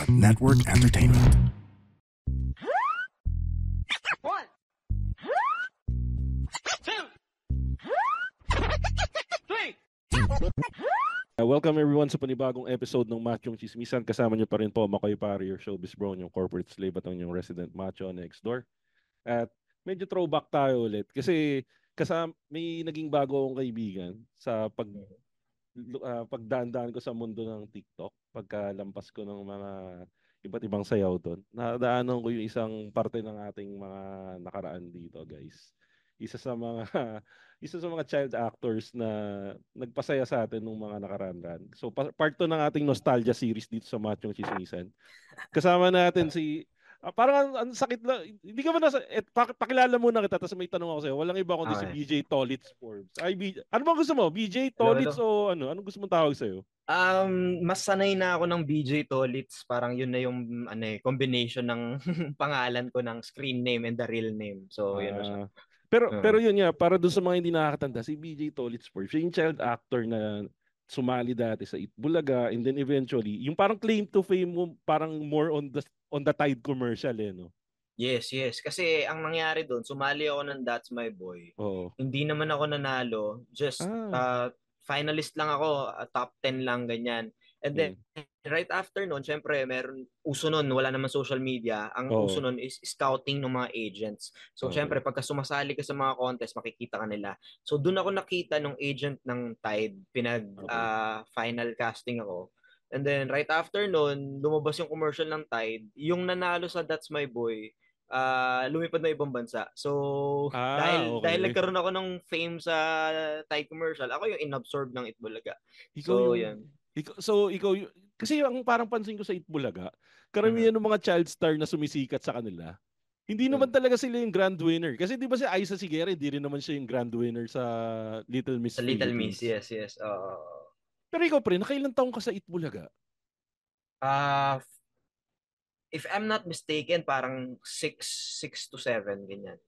Network Entertainment. One, two, three. Welcome everyone sa panibagong episode ng Machong Chismisan. Kasama niyo pa rin po Makoy Pare, your showbiz bro, yung corporate slave at ang yung resident macho next door. At medyo throwback tayo ulit kasi may naging bago akong kaibigan sa pagdaan-daan ko sa mundo ng TikTok, pagkalampas ko ng mga iba't ibang sayaw doon. Nadaanan ko yung isang parte ng ating mga nakaraan dito, guys. Isa sa mga isa sa mga child actors na nagpasaya sa atin nung mga nakaraan. So part 2 ng ating nostalgia series dito sa Machong Chismisan. Kasama natin si parang ang sakit lang. Hindi ka ba pakilala muna kita tapos may tanong ako sa'yo. Walang iba kundi si Okay. BJ Tolitz Forbes. Ano ba gusto mo? BJ Tolitz o ano? Anong gusto mong tawag sa'yo? Mas sanay na ako ng BJ Tolitz. Parang yun na yung combination ng pangalan ko ng screen name and the real name. So, yun na siya. Pero yun nga, para doon sa mga hindi nakakatanda, si BJ Tolitz Forbes, siya yung child actor na sumali dati sa Itbulaga and then eventually, yung parang claim to fame mo, parang more on the Tide commercial no? Yes. Kasi ang nangyari doon, sumali ako ng That's My Boy. Oo. Hindi naman ako nanalo. Just finalist lang ako, top 10 lang, ganyan. And then, right after nun, syempre, uso nun, wala naman social media. Ang uso nun is scouting ng mga agents. So, syempre, pagka sumasali ka sa mga contest, makikita ka nila. So, dun ako nakita nung agent ng Tide, final casting ako. And then, right after nun, lumabas yung commercial ng Tide. Yung nanalo sa That's My Boy, lumipad na ibang bansa. So, dahil nagkaroon ako ng fame sa Thai commercial, ako yung inabsorb ng Itbulaga. Ikaw kasi ang parang pansin ko sa Itbulaga, karamihan ng mga child star na sumisikat sa kanila, hindi naman talaga sila yung grand winner. Kasi di ba si Aiza Sigera, hindi rin naman siya yung grand winner sa Little Miss Sa Little Miss, Philippines. yes. Pero ikaw pre, nakailang taong ka sa Itbulaga? If I'm not mistaken, parang 6 to 7, ganyan.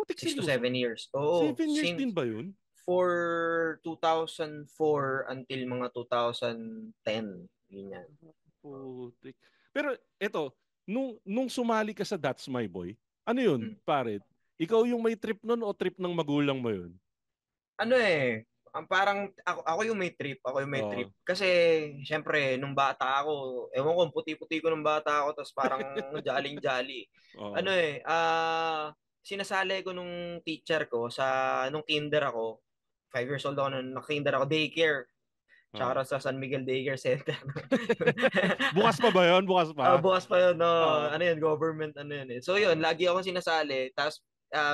6 to 7 years. Oo. 7 years din ba yun? For 2004 until mga 2010, ganyan. Putik. Pero eto, nung sumali ka sa That's My Boy, ano yun, pare? Ikaw yung may trip nun o trip ng magulang mo yun? Parang ako yung may trip. Kasi, syempre, nung bata ako, ewan ko, puti-puti ko nung bata ako, tapos parang jaling-jali. Sinasali ko nung teacher ko, nung kinder ako, 5 years old ako nung kinder ako, daycare. Tsaka sa San Miguel Daycare Center. Bukas pa ba yun? Bukas pa? Bukas pa yun. Government eh. So yun, lagi ako sinasali. Tapos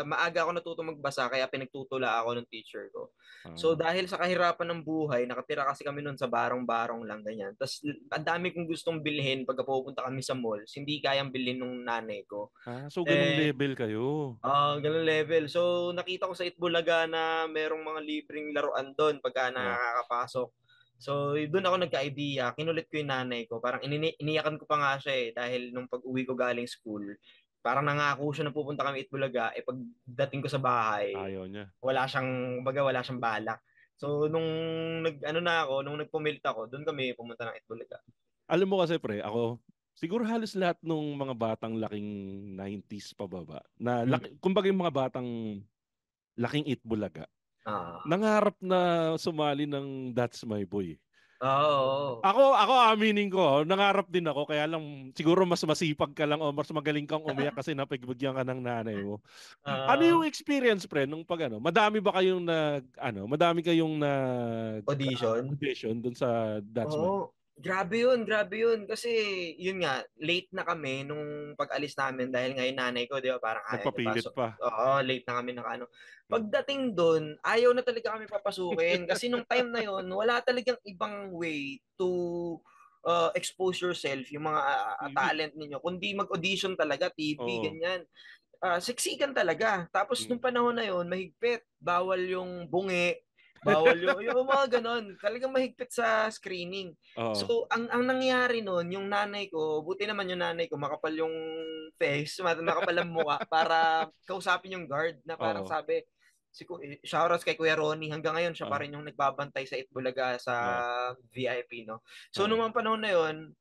maaga ako natutong magbasa kaya pinagtutula ako ng teacher ko. So dahil sa kahirapan ng buhay, nakatira kasi kami noon sa barong-barong lang ganyan. Tapos ang dami kong gustong bilhin pagka pupunta kami sa malls, hindi kayang bilhin nung nanay ko. So ganung level kayo. Ganung level. So nakita ko sa Itbulaga na merong mga libreng laruan doon pagka nakakapasok. So, doon ako nagka-idea. Kinulit ko yung nanay ko. Parang iniyakan ko pa nga siya dahil nung pag-uwi ko galing school, parang nangako siya na pupunta kami Itbulaga. Pagdating ko sa bahay, ayaw niya. Wala siyang balak. So, nung nagpumilit ako, doon kami pumunta ng Itbulaga. Alam mo kasi pre, ako, siguro halos lahat ng mga batang laking 90s pababa, na kumbaga yung mga batang laking Itbulaga, nangarap na sumali ng That's My Boy. Ako aminin ko, nangarap din ako, kaya lang siguro mas masipag ka lang o mas magaling kang umiyak kasi napagbigyan ka ng nanay mo. Ano yung experience pre nung madami madami kayong audition dun sa That's My Boy? Grabe yun. Kasi, yun nga, late na kami nung pag-alis namin dahil ngayon nanay ko, di ba, parang nagpapilit pa. Late na kami Pagdating doon, ayaw na talaga kami papasukin. Kasi nung time na yun, wala talagang ibang way to expose yourself, yung mga talent ninyo. Kundi mag-audition talaga, TV, ganyan. Siksikan talaga. Tapos nung panahon na yun, mahigpit. Bawal yung bungi. Bawal yung mga ganon. Talagang mahigpit sa screening. So, ang nangyari nun, yung nanay ko, buti naman yung nanay ko, makapal yung face, makapal ang mukha, para kausapin yung guard na parang sabi, shoutouts kay Kuya Ronnie, hanggang ngayon siya pa rin yung nagbabantay sa Itbulaga sa VIP, no? So, nung mga panahon na yun,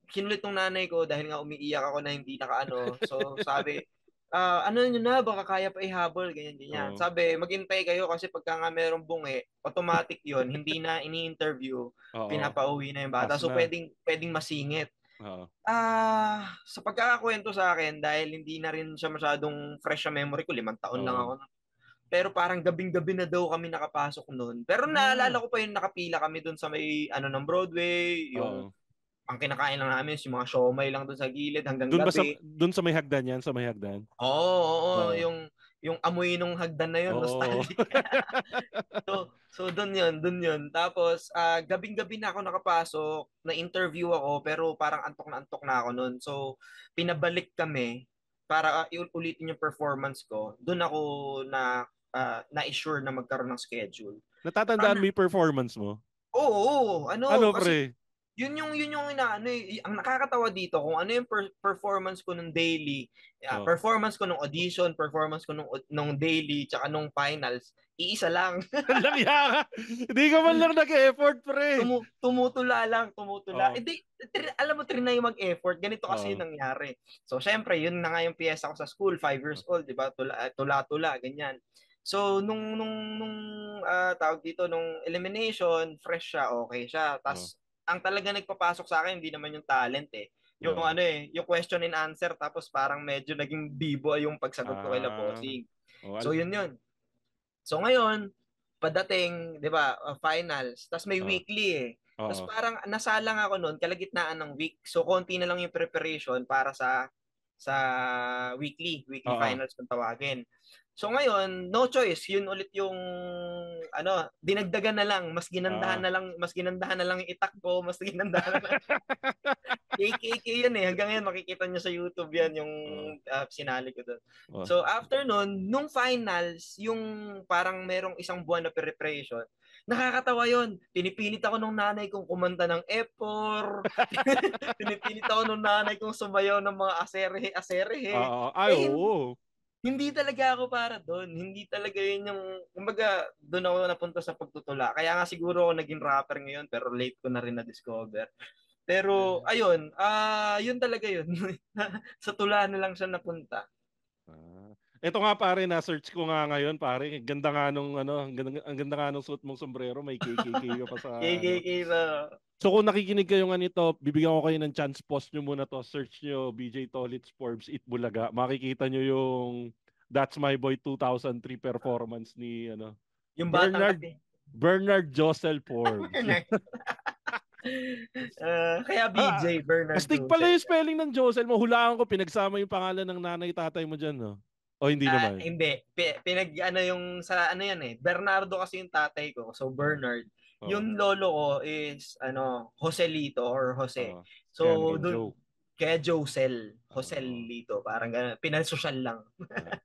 kinulit ng nanay ko dahil nga umiiyak ako na hindi nakaano. So sabi, ano nyo na, baka kaya pa ihabol, ganyan. Sabi, maghintay kayo kasi pagka nga merong bungi, automatic yon, hindi na ini-interview, pinapauwi na yung bata. So pwedeng masingit. Sa pagkakakwento sa akin, dahil hindi na rin siya masyadong fresh sa memory ko, 5 taon lang ako. Pero parang gabing-gabi na daw kami nakapasok noon. Pero naalala ko pa yung nakapila kami doon sa may ng Broadway, yung ang kinakain lang namin yung mga siomay lang doon sa gilid hanggang gabi. Doon sa may hagdan yan, sa may hagdan. Oo, yung amoy nung hagdan na yun, nostalgic. so doon yun. Tapos gabing-gabi na ako nakapasok, na-interview ako pero parang antok na ako noon. So pinabalik kami para ulitin yung performance ko. Doon ako na-assure na magkaroon ng schedule. Natatandaan mo yung performance mo? Oo. Ano, kasi, pre? Yun yung ang nakakatawa dito kung ano yung performance ko nung daily, performance ko nung audition, performance ko nung daily, tsaka nung finals, iisa lang. Langya ka. Hindi ka man lang nag-effort, pre. Tumutula. Hindi, alam mo, trinay mag-effort. Ganito kasi yung nangyari. So, syempre, yun na nga yung piyesa ko sa school, 5 years old, di ba? Tula, ganyan. So, nung tawag dito, nung elimination, fresh siya, okay siya. Tapos, ang talaga nagpapasok sa akin, hindi naman yung talent eh. Yung yung question and answer, tapos parang medyo naging bibo yung pagsagot ko kay Labosing. So, yun. So, ngayon, padating, di ba, finals, tapos may weekly eh. Tapos parang nasalang ako noon, kalagitnaan ng week. So, konti na lang yung preparation para sa weekly finals kung tawagin. So ngayon, no choice, yun ulit yung dinagdagan na lang, mas ginandahan na lang yung itak ko, mas ginandahan na lang. KKK yan eh, hanggang ngayon makikita nyo sa YouTube yan yung sinali ko doon. So after nun, nung finals, yung parang merong isang buwan na preparation, nakakatawa yun. Pinipilit ako nung nanay kong kumanta ng Epor. Pinipilit ako nung nanay kong sumayaw ng mga aserehe. Oo. Hindi talaga ako para doon. Hindi talaga yun yung, kumbaga, doon ako napunta sa pagtutula. Kaya nga siguro ako naging rapper ngayon, pero late ko na rin na-discover. Pero, ayun, yun talaga yun. Sa tula na lang siya napunta. Ito nga pare, na-search ko nga ngayon pare. Ganda nga nung ang ganda nga nung suot mong sombrero, may KKK ka pa sa KKK na. So kung nakikinig kayo nga nito, bibigyan ko kayo ng chance, post nyo muna to, search nyo BJ Tolitz Forbes Itbulaga. Makikita nyo yung That's My Boy 2003 performance ni yung Bernard Josel Forbes. Kaya BJ Bernard Astig pala yung spelling ng Josel mo. Hulaan ko, pinagsama yung pangalan ng nanay tatay mo dyan, no? O hindi naman? Hindi. Yung sa yan eh. Bernardo kasi yung tatay ko. So Bernard. Yung lolo ko is Joselito or Jose. So doon kaya Joselito, parang ganun. Pinasosyal lang.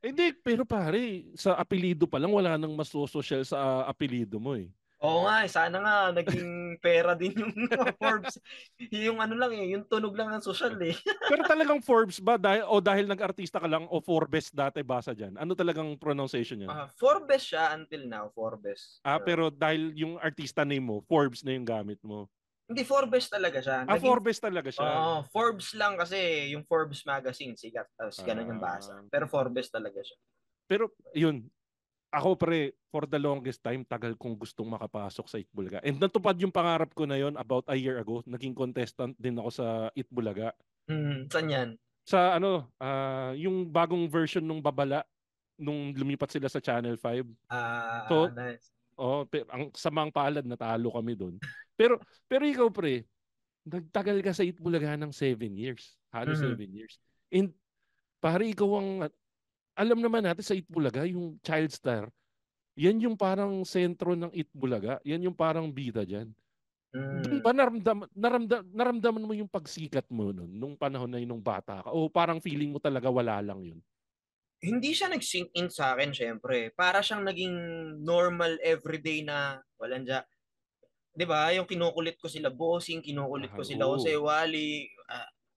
Hindi, pero pare, sa apelido pa lang wala nang mas social sa apelido mo eh. Oo nga, sana nga naging pera din yung Forbes. Yung yung tunog lang ng social eh. Pero talagang Forbes ba dahil nag-artista ka lang o Forbes dati basa diyan? Ano talagang pronunciation niya? Forbes siya until now, Forbes. Pero dahil yung artista name mo, Forbes na yung gamit mo. Hindi, Forbes talaga siya. Forbes talaga siya. Forbes lang kasi yung Forbes magazine sigat. Ganun yung basa. Pero Forbes talaga siya. Pero yun, ako pre, for the longest time, tagal kong gustong makapasok sa Itbulaga. And natupad yung pangarap ko na yon about a year ago. Naging contestant din ako sa Itbulaga. Saan yan? Sa yung bagong version nung Babala, nung lumipat sila sa Channel 5. Nice. Ang samang palad, natalo kami doon. Pero ikaw pre, nagtagal ka sa Itbulaga ng 7 years. Halos 7 years. And pare, ikaw ang alam naman natin sa Itbulaga, yung child star, yan yung parang sentro ng Itbulaga. Yan yung parang bida dyan. Doon ba naramdaman mo yung pagsikat mo nung panahon na yun, nung bata ka? O parang feeling mo talaga wala lang yun? Hindi siya nag-sink in sa akin, syempre. Para siyang naging normal everyday na walang dyan. Diba? Yung kinukulit ko sila Bossing, kinukulit ko sila Jose Wally,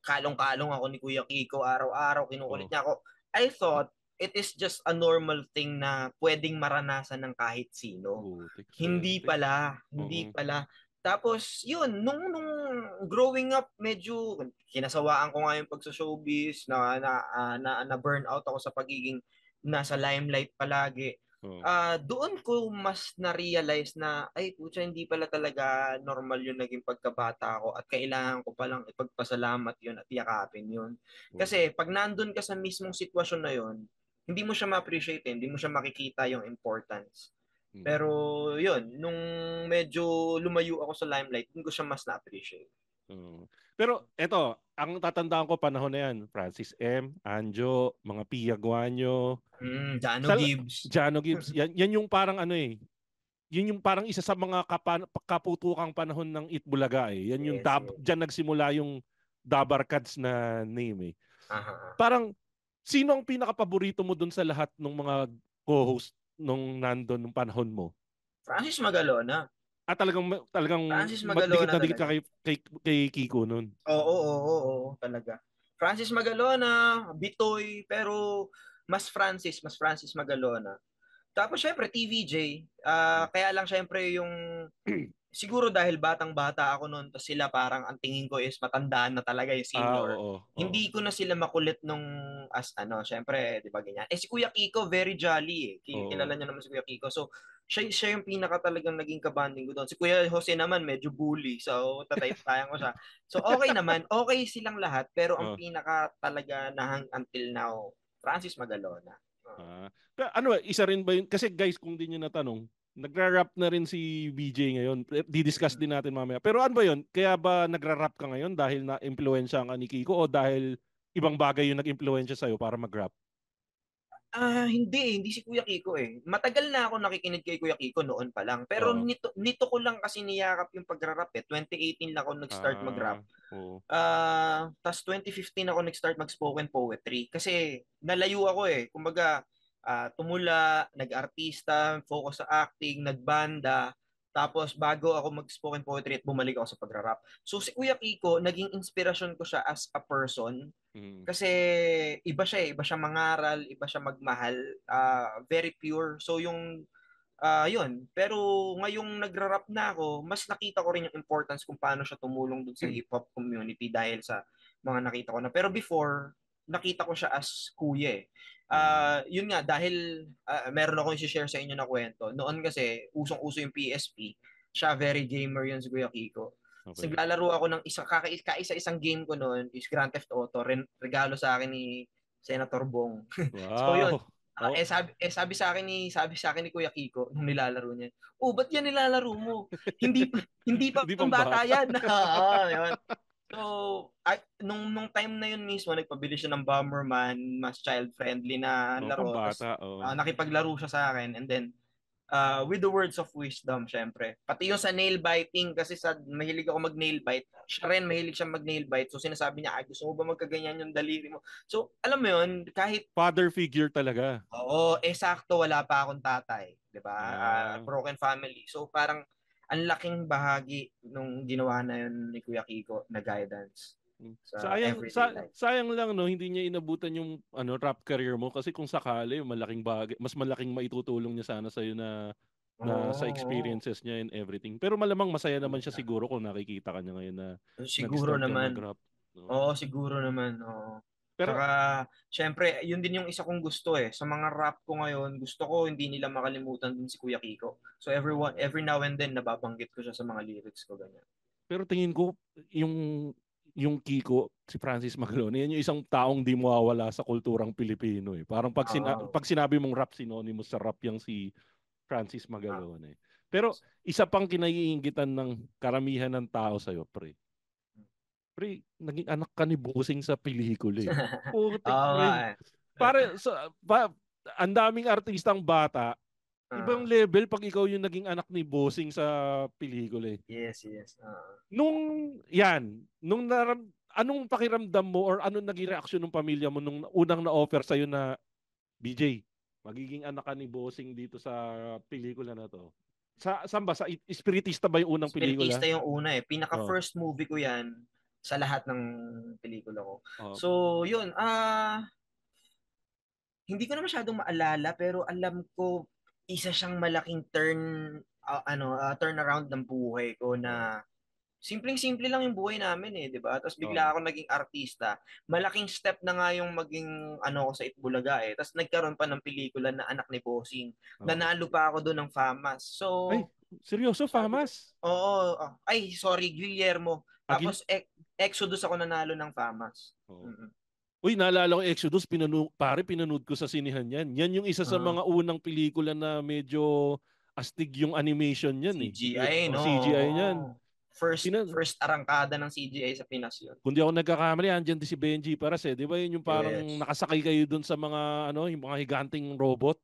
kalong-kalong ako ni Kuya Kiko, araw-araw kinukulit niya ako. I thought it is just a normal thing na pwedeng maranasan ng kahit sino. Hindi pala. Tapos, yun, nung growing up, medyo kinasawaan ko nga yung pagsa-showbiz, na burnout ako sa pagiging nasa limelight palagi. Doon ko mas na-realize na, ay, putya, hindi pala talaga normal yung naging pagkabata ko at kailangan ko palang ipagpasalamat yun at yakapin yun. Kasi pag nandun ka sa mismong sitwasyon na yun, hindi mo siya ma-appreciate, hindi mo siya makikita yung importance. Pero yun, nung medyo lumayo ako sa limelight, hindi ko siya mas na-appreciate. Pero eto, ang tatandaan ko panahon na yan, Francis M, Anjo, mga Pia Guanyo, Jano Gibbs. Yan yung parang ano eh. Yun yung parang isa sa mga kaputukang panahon ng Itbulaga eh. Yan yung diyan nagsimula yung Dabarkads na name eh. Parang sino ang pinaka-paborito mo dun sa lahat ng mga co-host nung nandun nung panahon mo? Francis Magalona. Talagang Francis Magalona na dikit ka kay Kiko nun. Oo, talaga. Francis Magalona, Bitoy, pero mas Francis Magalona. Tapos syempre TVJ, kaya lang syempre yung siguro dahil batang-bata ako noon, tapos sila parang ang tingin ko is matandaan na talaga yung senior. Oo. Hindi ko na sila makulit nung syempre, 'di ba ganyan. Si Kuya Kiko very jolly eh. Kilala niyo naman si Kuya Kiko. So siya yung pinaka talagang naging kabanding ko doon. Si Kuya Jose naman medyo bully. So tatay-tayan ko siya. So okay naman, okay silang lahat, pero ang pinaka talaga na until now, Francis Magalona. Pero ano, isa rin ba yun? Kasi guys, kung di nyo natanong, nagra-rap na rin si BJ ngayon. Di-discuss din natin mamaya. Pero ano ba yun? Kaya ba nagra-rap ka ngayon dahil na-impluensya ka ni Kiko o dahil ibang bagay yung nag-impluensya sa'yo para mag-rap? Hindi si Kuya Kiko eh. Matagal na ako nakikinig kay Kuya Kiko noon pa lang. Pero nito ko lang kasi niyakap yung pagra-rap eh. 2018 lang ako nag-start mag-rap. Tas 2015 ako nag-start mag-spoken poetry. Kasi nalayo ako eh. Kumbaga, tumula, nag-artista, focus sa acting, nagbanda. Tapos bago ako mag-spoken poetry at bumalik ako sa pagra-rap. So si Kuya Kiko, naging inspirasyon ko siya as a person. Kasi iba siya mangaral, iba siya magmahal, very pure. So yung yun. Pero ngayong nagra-rap na ako, mas nakita ko rin yung importance kung paano siya tumulong dun sa hip-hop community dahil sa mga nakita ko na. Pero before, nakita ko siya as kuya eh. Yun nga, dahil meron akong i-share sa inyo na kwento. Noon kasi, usong-uso yung PSP. Siya, very gamer yun si Kuya Kiko. Okay. Naglalaro ako ng kaisa-isang game ko noon is Grand Theft Auto. Regalo sa akin ni Senator Bong. Wow. So yun, sabi sa akin ni Kuya Kiko nung nilalaro niya. Ba't yan nilalaro mo? hindi pa pang bata yan. Yun. So, nung time na yun mismo, nagpabili siya ng Bomberman, mas child-friendly na laro. Nakipaglaro siya sa akin and then with the words of wisdom, syempre. Pati yung sa nail biting, kasi mahilig ako mag-nail bite. Siya rin, mahilig siya mag-nail bite. So, sinasabi niya, gusto mo ba magkaganyan yung daliri mo? So, alam mo yun, kahit... Father figure talaga. Oo, sakto, wala pa akong tatay. Diba? Broken family. So, parang ang laking bahagi nung ginawa na yun ni Kuya Kiko na guidance. Sayang lang no, hindi niya inabutan yung rap career mo kasi kung sakali malaking bagay, mas malaking maitutulong niya sana sa iyo na sa experiences niya and everything. Pero malamang masaya naman siya siguro kung nakikita ka niya ngayon na siguro naman mag-rap. No? Siguro naman. Pero saka syempre, yun din yung isa kong gusto eh. Sa mga rap ko ngayon, gusto ko hindi nila makalimutan din si Kuya Kiko. So every now and then nababanggit ko siya sa mga lyrics ko ganyan. Pero tingin ko yung Kiko, si Francis Magalona, yan yung isang taong di mawawala sa kulturang Pilipino eh. Parang pag sinabi mong rap, synonymous sa rap yung si Francis Magalona eh. Pero isa pang kinaiingitan ng karamihan ng tao sa'yo, pre. Pre, naging anak ka ni Bossing sa pelikula eh. Pare, ang daming artistang bata, ibang level pag ikaw yung naging anak ni Bossing sa pelikula eh. Yes. Anong pakiramdam mo or anong naging reaksyon ng pamilya mo nung unang na-offer sa'yo na BJ, magiging anak ka ni Bossing dito sa pelikula na to? Saan ba? Sa Espiritista ba yung unang pelikula? Espiritista yung una eh. Pinaka-first movie ko yan sa lahat ng pelikula ko. So, yun. Hindi ko na masyadong maalala pero alam ko isa siyang malaking turnaround ng buhay ko na simpleng-simple lang yung buhay namin eh, 'di ba? Tapos bigla ako naging artista. Malaking step na nga yung maging ano ko sa Itbulaga eh. Tapos nagkaroon pa ng pelikula na Anak ni Bossing. Nanalo pa ako doon ng FAMAS. So, ay, seryoso, FAMAS? Oo. Ay, sorry, Guillermo. Tapos Exodus ako nanalo ng FAMAS. Oo. Uy, naalala ko Exodus, pinanood ko sa sinihan yan. Yan yung isa sa mga unang pelikula na medyo astig yung animation yan eh. CGI, no? CGI yan. First arangkada ng CGI sa Pinas yun. Kundi ako nagkakamali, andyan din si Benji Paras eh. Di ba yun yung parang nakasakay kayo dun sa mga yung mga higanting robot?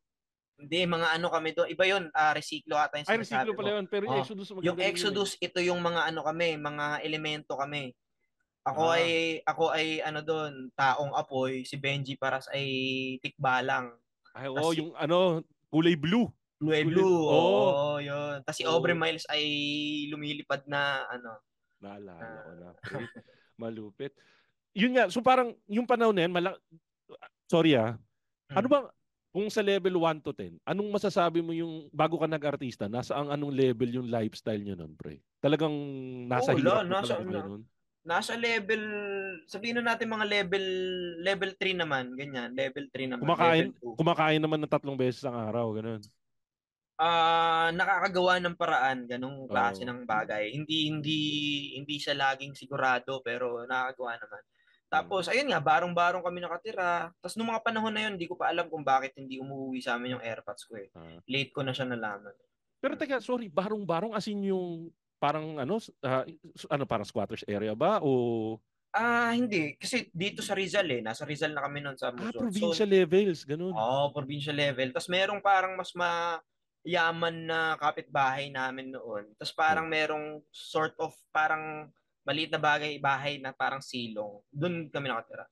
Hindi, mga ano kami doon. Iba yun, resiklo ata yung sinasabi resiklo pala yun. Pero yung Exodus maganda. Yung Exodus, ito yung mga ano kami, mga elemento kami. Ako ay ano doon, taong apoy, si Benji Paras ay tikbalang. Ay, yung kulay blue. Blue. Oo, yun. Tapos si Aubrey Miles ay lumilipad na ano. Naalala ko na. Malupit. Yun nga, so parang yung panahon na yan, sorry ano bang, kung sa level 1 to 10, anong masasabi mo yung, bago ka nag-artista, anong level yung lifestyle nyo nun, pre? Talagang nasa hirap mo talaga kayo nun? Nasa level, sabihin na natin mga level 3 naman, ganyan, level 3 naman, kumakain naman ng 3 beses ang araw, ganun. Nakakagawa ng paraan ganung klase ng bagay. Hindi siya laging sigurado pero nakakagawa naman. Tapos ayun nga, barong-barong kami nakatira. Tapos nung mga panahon na yun, hindi ko pa alam kung bakit hindi umuwi sa amin yung AirPods ko eh. Late ko na siya nalaman. Pero teka, sorry, barong-barong as in yung parang parang squatters area ba o hindi. Kasi dito sa Rizal eh. Nasa Rizal na kami noon sa Muson. Provincial levels, ganun. Provincial level. Tapos merong parang mas yaman na kapitbahay namin noon. Tapos parang merong sort of parang maliit na bahay na parang silong. Doon kami nakatira.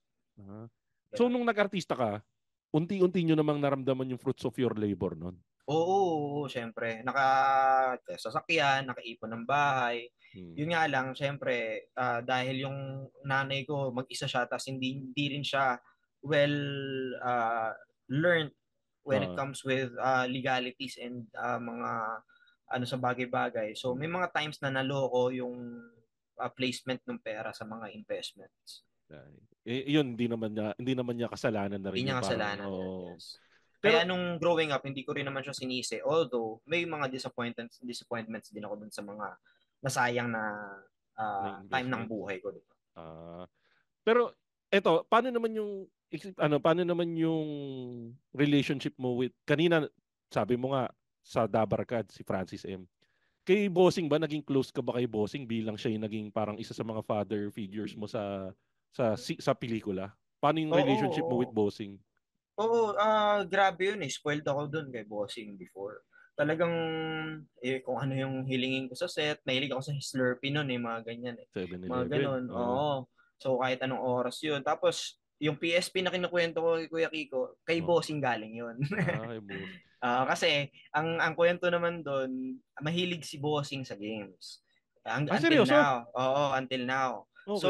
So nung nag-artista ka, unti-unti nyo namang naramdaman yung fruits of your labor noon? Oo, syempre. Sasakyan, nakaipon ng bahay. Yun nga lang, syempre, dahil yung nanay ko mag-isa siya, tapos hindi rin siya well learned when it comes with legalities and mga ano sa bagay-bagay. So may mga times na naloko yung placement ng pera sa mga investments. Yun hindi naman niya kasalanan na rin. Hindi niya kasalanan. Yes. Kaya nung growing up, hindi ko rin naman siya sinisi. Although may mga disappointments din ako dun sa mga nasayang na time ng buhay ko, di ba? Pero eto, paano naman yung relationship mo with, kanina sabi mo nga sa Dabarkad si Francis M. Kay Bossing ba, naging close ka ba kay Bossing bilang siya yung naging parang isa sa mga father figures mo sa pelikula? Paano yung relationship mo with Bossing? Oo, grabe yun eh. Spoiled ako dun kay Bossing before. Talagang kung ano yung hilingin ko sa set, nahilig ako sa Slurpee nun eh, mga ganyan eh. 7-Eleven. Mga ganun, oo. So kahit anong oras yun. Tapos yung PSP na kinukwento ko kay Kuya Kiko, kay Bossing galing yun. Kay Bossing. Kasi ang kwento naman doon, mahilig si Bossing sa games. Until seryoso? now. Oo, until now. Okay. So,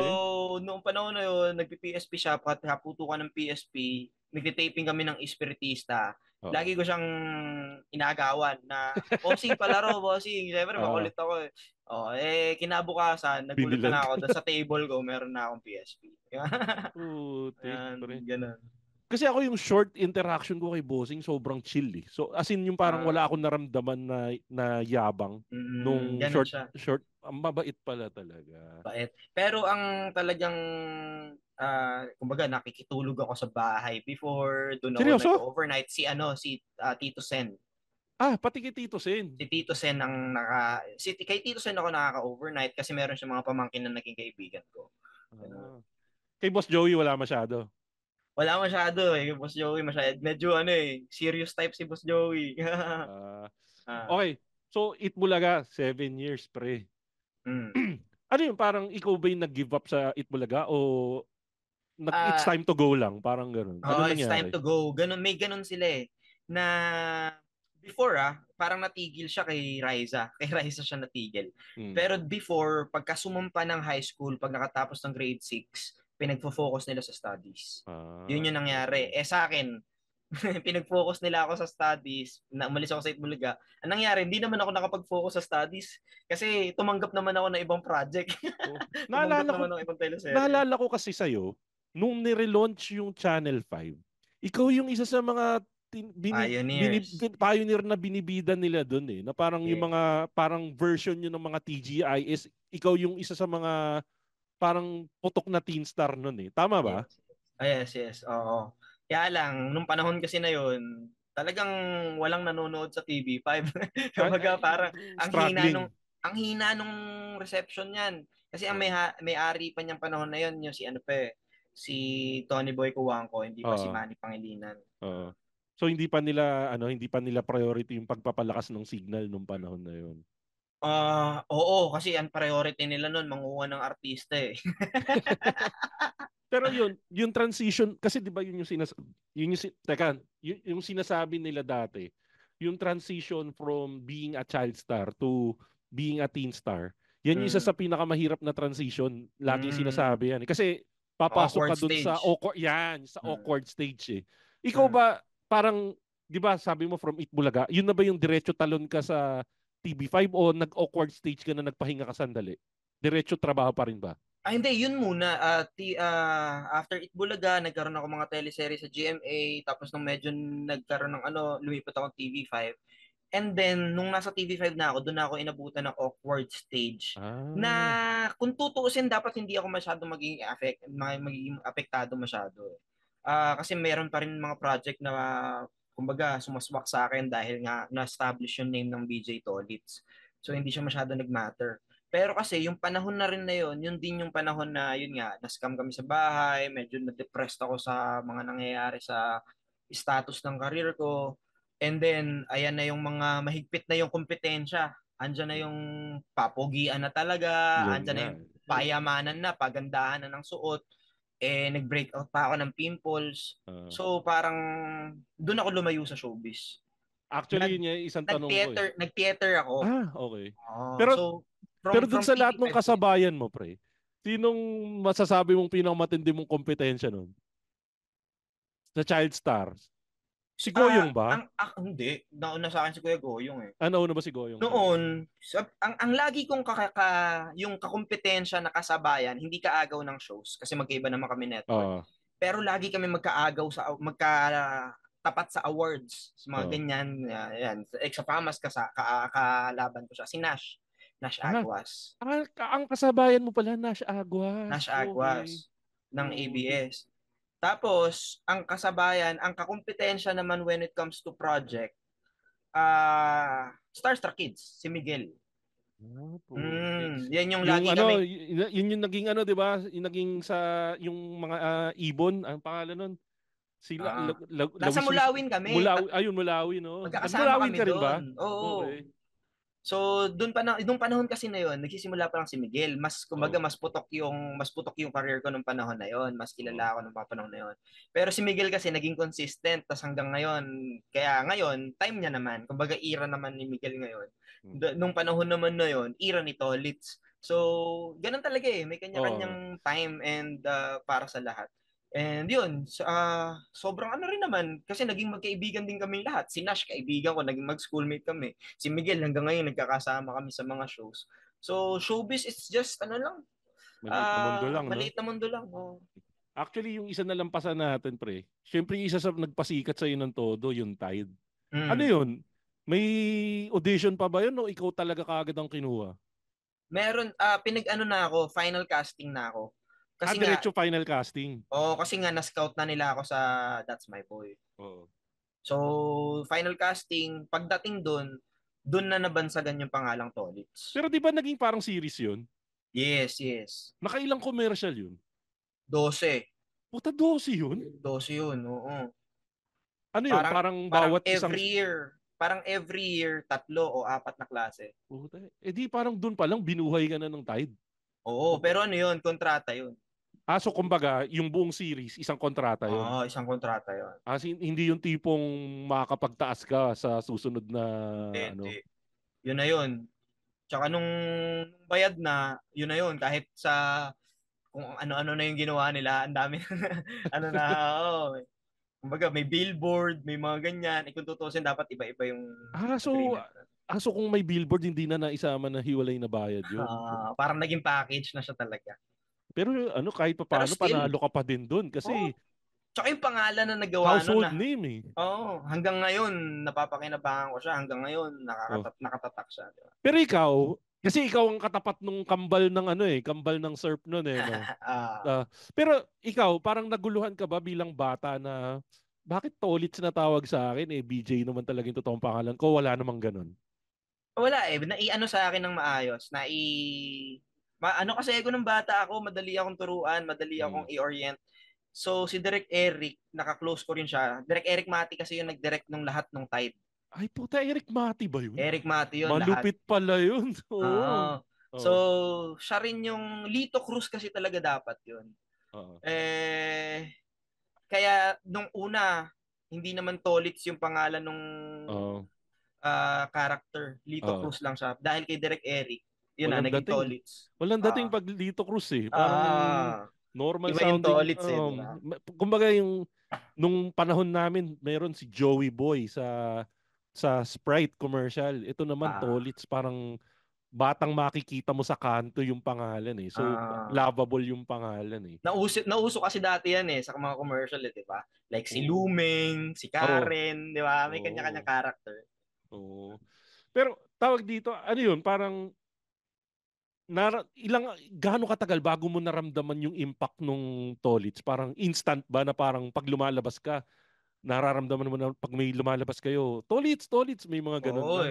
noong panahon na yun, nagpi-PSP siya, kaputukan ng PSP, nagtitaping kami ng Espiritista. Lagi ko siyang inagawan na, Bossing, palaro, Bossing. Siyempre, makulit ako eh. Kinabukasan, nagulat na ako doon sa table ko, meron na akong PSP. Ganun. Kasi ako yung short interaction ko kay Bossing, sobrang chill eh. So as in yung parang wala akong naramdaman na yabang nung short, ang mabait pala talaga. Bait. Pero ang talagang kumbaga nakikitulog ako sa bahay before, doon ako nag-overnight si Tito Sen. Pati kay Tito Sen. Si Tito Sen kay Tito Sen ako nakaka-overnight kasi meron siya mga pamangkin na naging kaibigan ko. Kay Boss Joey wala masyado. Wala masyado eh. Boss Joey medyo serious type si Boss Joey. Okay. So Itbulaga 7 years pre. Ano yung parang ikaw ba yung nag-give up sa Itbulaga o it's time to go lang, parang gano'n? It's time to go. May ganun sila eh. Na before parang natigil siya kay Riza. Kay Riza siya natigil. Pero before, pagka sumumpa ng high school, pag nakatapos ng grade 6, pinagfo-focus nila sa studies. Yun yung nangyari. Sa akin, pinag-focus nila ako sa studies, na umalis ako sa Itbulaga. Ang nangyari, hindi naman ako nakapag-focus sa studies kasi tumanggap naman ako ng ibang project. Oh. Tumanggap Naalala ko, naman ng ibang teleserye. naalala ko kasi sa'yo, nung nire-launch yung Channel 5, ikaw yung isa sa mga Pioneers. pioneer na binibida nila doon eh. Na parang yung Yes. mga, parang version yun ng mga TGI is, ikaw yung isa sa mga parang putok na teen star nun eh. Tama ba? Yes. Yes, yes. Oo. Kaya lang, nung panahon kasi na yun, talagang walang nanonood sa TV5. Kumbaga parang Struggling. ang hina nung reception niyan. Kasi ang may-ari pa niyang panahon na yun, yung si ano pa si Tony Boy Cuangco, hindi pa si Oo. Manny Pangilinan. Oo. So hindi pa nila priority yung pagpapalakas ng signal nung panahon na yun. Oo, kasi ang priority nila noon manguha ng artista eh. Pero yun, yung transition kasi 'di ba yun yung yung sinasabi nila dati, yung transition from being a child star to being a teen star. Yan yung isa sa pinakamahirap na transition. Laging sinasabi yan. Kasi papasok Awkward ka dun sa stage. awkward stage eh. Ikaw ba parang 'di ba sabi mo from Itbulaga, yun na ba yung diretso talon ka sa TV5 o nag-awkward stage ka na nagpahinga ka sandali? Diretso trabaho pa rin ba? Hindi, yun muna. After Itbulaga, nagkaroon ako mga teleserye sa GMA, tapos nung medyo nagkaroon ng lumipat ako ng TV5. And then, nung nasa TV5 na ako, doon na ako inabutan ng awkward stage. Na Ah. kung tutuusin, dapat hindi ako masyado magiging apektado masyado. Kasi meron pa rin mga project na, kumbaga, sumaswak sa akin dahil nga na-establish yung name ng BJ Tolitz. So, hindi siya masyado nag-matter. Pero kasi yung panahon na rin na yun din yung panahon na yun nga, na-scam kami sa bahay, medyo na-depressed ako sa mga nangyayari sa status ng career ko. And then, ayan na yung mga mahigpit na yung kompetensya. Andiyan na yung papogian na talaga, Yun andiyan na nga. yung payamanan na, pagandahan na ng suot. Nag-break out pa ako ng pimples. Ah. So, parang doon ako lumayo sa showbiz. Actually, yun yung isang tanong ko eh. Nag-theater ako. Okay. Oh, Pero so, pero dun from sa lahat ng TV5 din. kasabayan mo, pre, sinong masasabi mong pinakamatindi mong kompetensya nun? Sa Child Stars? Si Goyong ba? Hindi. Nauna sa akin si Kuya Goyong eh. Nauna ba si Goyong sa'yo? Noon, ang lagi kong yung kakumpetensya na kasabayan, hindi kaagaw ng shows kasi magkaiba naman kami network. Pero lagi kami tapat sa awards, sa mga ganyan. Yan. Sa FAMAS kalaban ko siya. Si Nash. Nash Aguas. Ang kasabayan mo pala, Nash Aguas. Nash Aguas. Ng ABS. Tapos, ang kasabayan, ang kakumpetensya naman when it comes to project, Starstruck Kids, si Miguel. Yan yung lagi kami. Yun yung naging 'di ba? Yung naging sa yung mga ibon, ang pangalan nun. Sila nasa Mulawin kami. Mulawin, no. Magkakasama kami ka rin ba? Oo. Okay. So, nung panahon kasi na yon, nagsisimula pa lang si Miguel. Kumbaga, mas putok yung career ko nung panahon na yon. Mas kilala ako nung panahon na yon. Pero si Miguel kasi naging consistent tas hanggang ngayon. Kaya ngayon, time niya naman. Kumbaga, era naman ni Miguel ngayon. Nung panahon naman na yon, era ni Tolitz. So, ganun talaga eh. May kanya-kanyang time and para sa lahat. And yun, sobrang rin naman kasi naging magkaibigan din kami lahat. Si Nash, kaibigan ko, naging mag-schoolmate kami. Si Miguel, hanggang ngayon nagkakasama kami sa mga shows. So, showbiz is just lang. Maliit na mundo lang, maliit na mundo lang. Oh. Actually, yung isa na lampasan natin, pre. Siyempre, isa sa nagpasikat sa'yo ng todo, yung Tide. Ano yun? May audition pa ba yun o ikaw talaga kaagad ang kinuha? Meron, na ako, final casting na ako. Kasi diretso final casting. Kasi nga na-scout na nila ako sa That's My Boy. Oo. So, final casting, pagdating doon na nabansagan yung pangalang Tolitz. Pero di ba naging parang series yun? Yes. Nakailang commercial yun? 12. Puta, 12 yun? 12 yun, oo. Ano yun? Parang bawat every year. Parang every year, 3 o 4 na klase. Puta. Di parang doon pa lang binuhay ka na ng Tide? Oo, pero ano yun? Kontrata yun. So kumbaga, yung buong series, isang kontrata yun? Oo, isang kontrata yun. Hindi yung tipong makakapagtaas ka sa susunod na Hindi. Yun na yun. Tsaka nung bayad na, yun na yun. Kahit sa kung ano-ano na yung ginawa nila, ang dami Kumbaga, may billboard, may mga ganyan. Kung tutusin, dapat iba-iba yung agreement. So kung may billboard, hindi na naisama na hiwalay na bayad yun. Parang naging package na siya talaga. Pero kahit pa paano, panalo ka pa din dun. Kasi, tsaka yung pangalan na nagawa household name eh. Hanggang ngayon, napapakinabangan ko siya. Hanggang ngayon, nakatatak siya. Diba? Pero ikaw ang katapat nung kambal ng kambal ng surf nun eh. No? Pero ikaw, parang naguluhan ka ba bilang bata na bakit Tolits na tawag sa akin eh? BJ naman talagang totoong pangalan ko. Wala namang ganun. Wala eh. Nai-ano sa akin ng maayos. Kasi ako ng bata ako, madali akong turuan, madali akong i-orient. So, si Direk Eric, naka-close ko rin siya. Direk Eric Mati kasi yung nag-direct nung lahat ng Tide. Ay, puta, Eric Mati ba yun? Eric Mati yun. Malupit lahat. Pala yun. So, siya rin yung Lito Cruz kasi talaga dapat yun. Kaya, nung una, hindi naman Tolits yung pangalan nung character. Lito Cruz lang siya. Dahil kay Direk Eric, yun naging Tolits. Walang dating pag Lito Cruz eh. Parang normal sounding. Tolits kumbaga nung panahon namin, mayroon si Joey Boy sa Sprite commercial. Ito naman Tolits, parang batang makikita mo sa kanto yung pangalan eh. So lovable yung pangalan eh. Nauso kasi dati yan eh sa mga commercial eh, di ba? Like si Lumeng, si Karen, di ba? May kanya-kanyang character. Pero tawag dito, ano yun, parang gaano katagal bago mo naramdaman yung impact nung Tolits? Parang instant ba na parang pag lumalabas ka, nararamdaman mo na pag may lumalabas kayo, Tolits, may mga ganun na?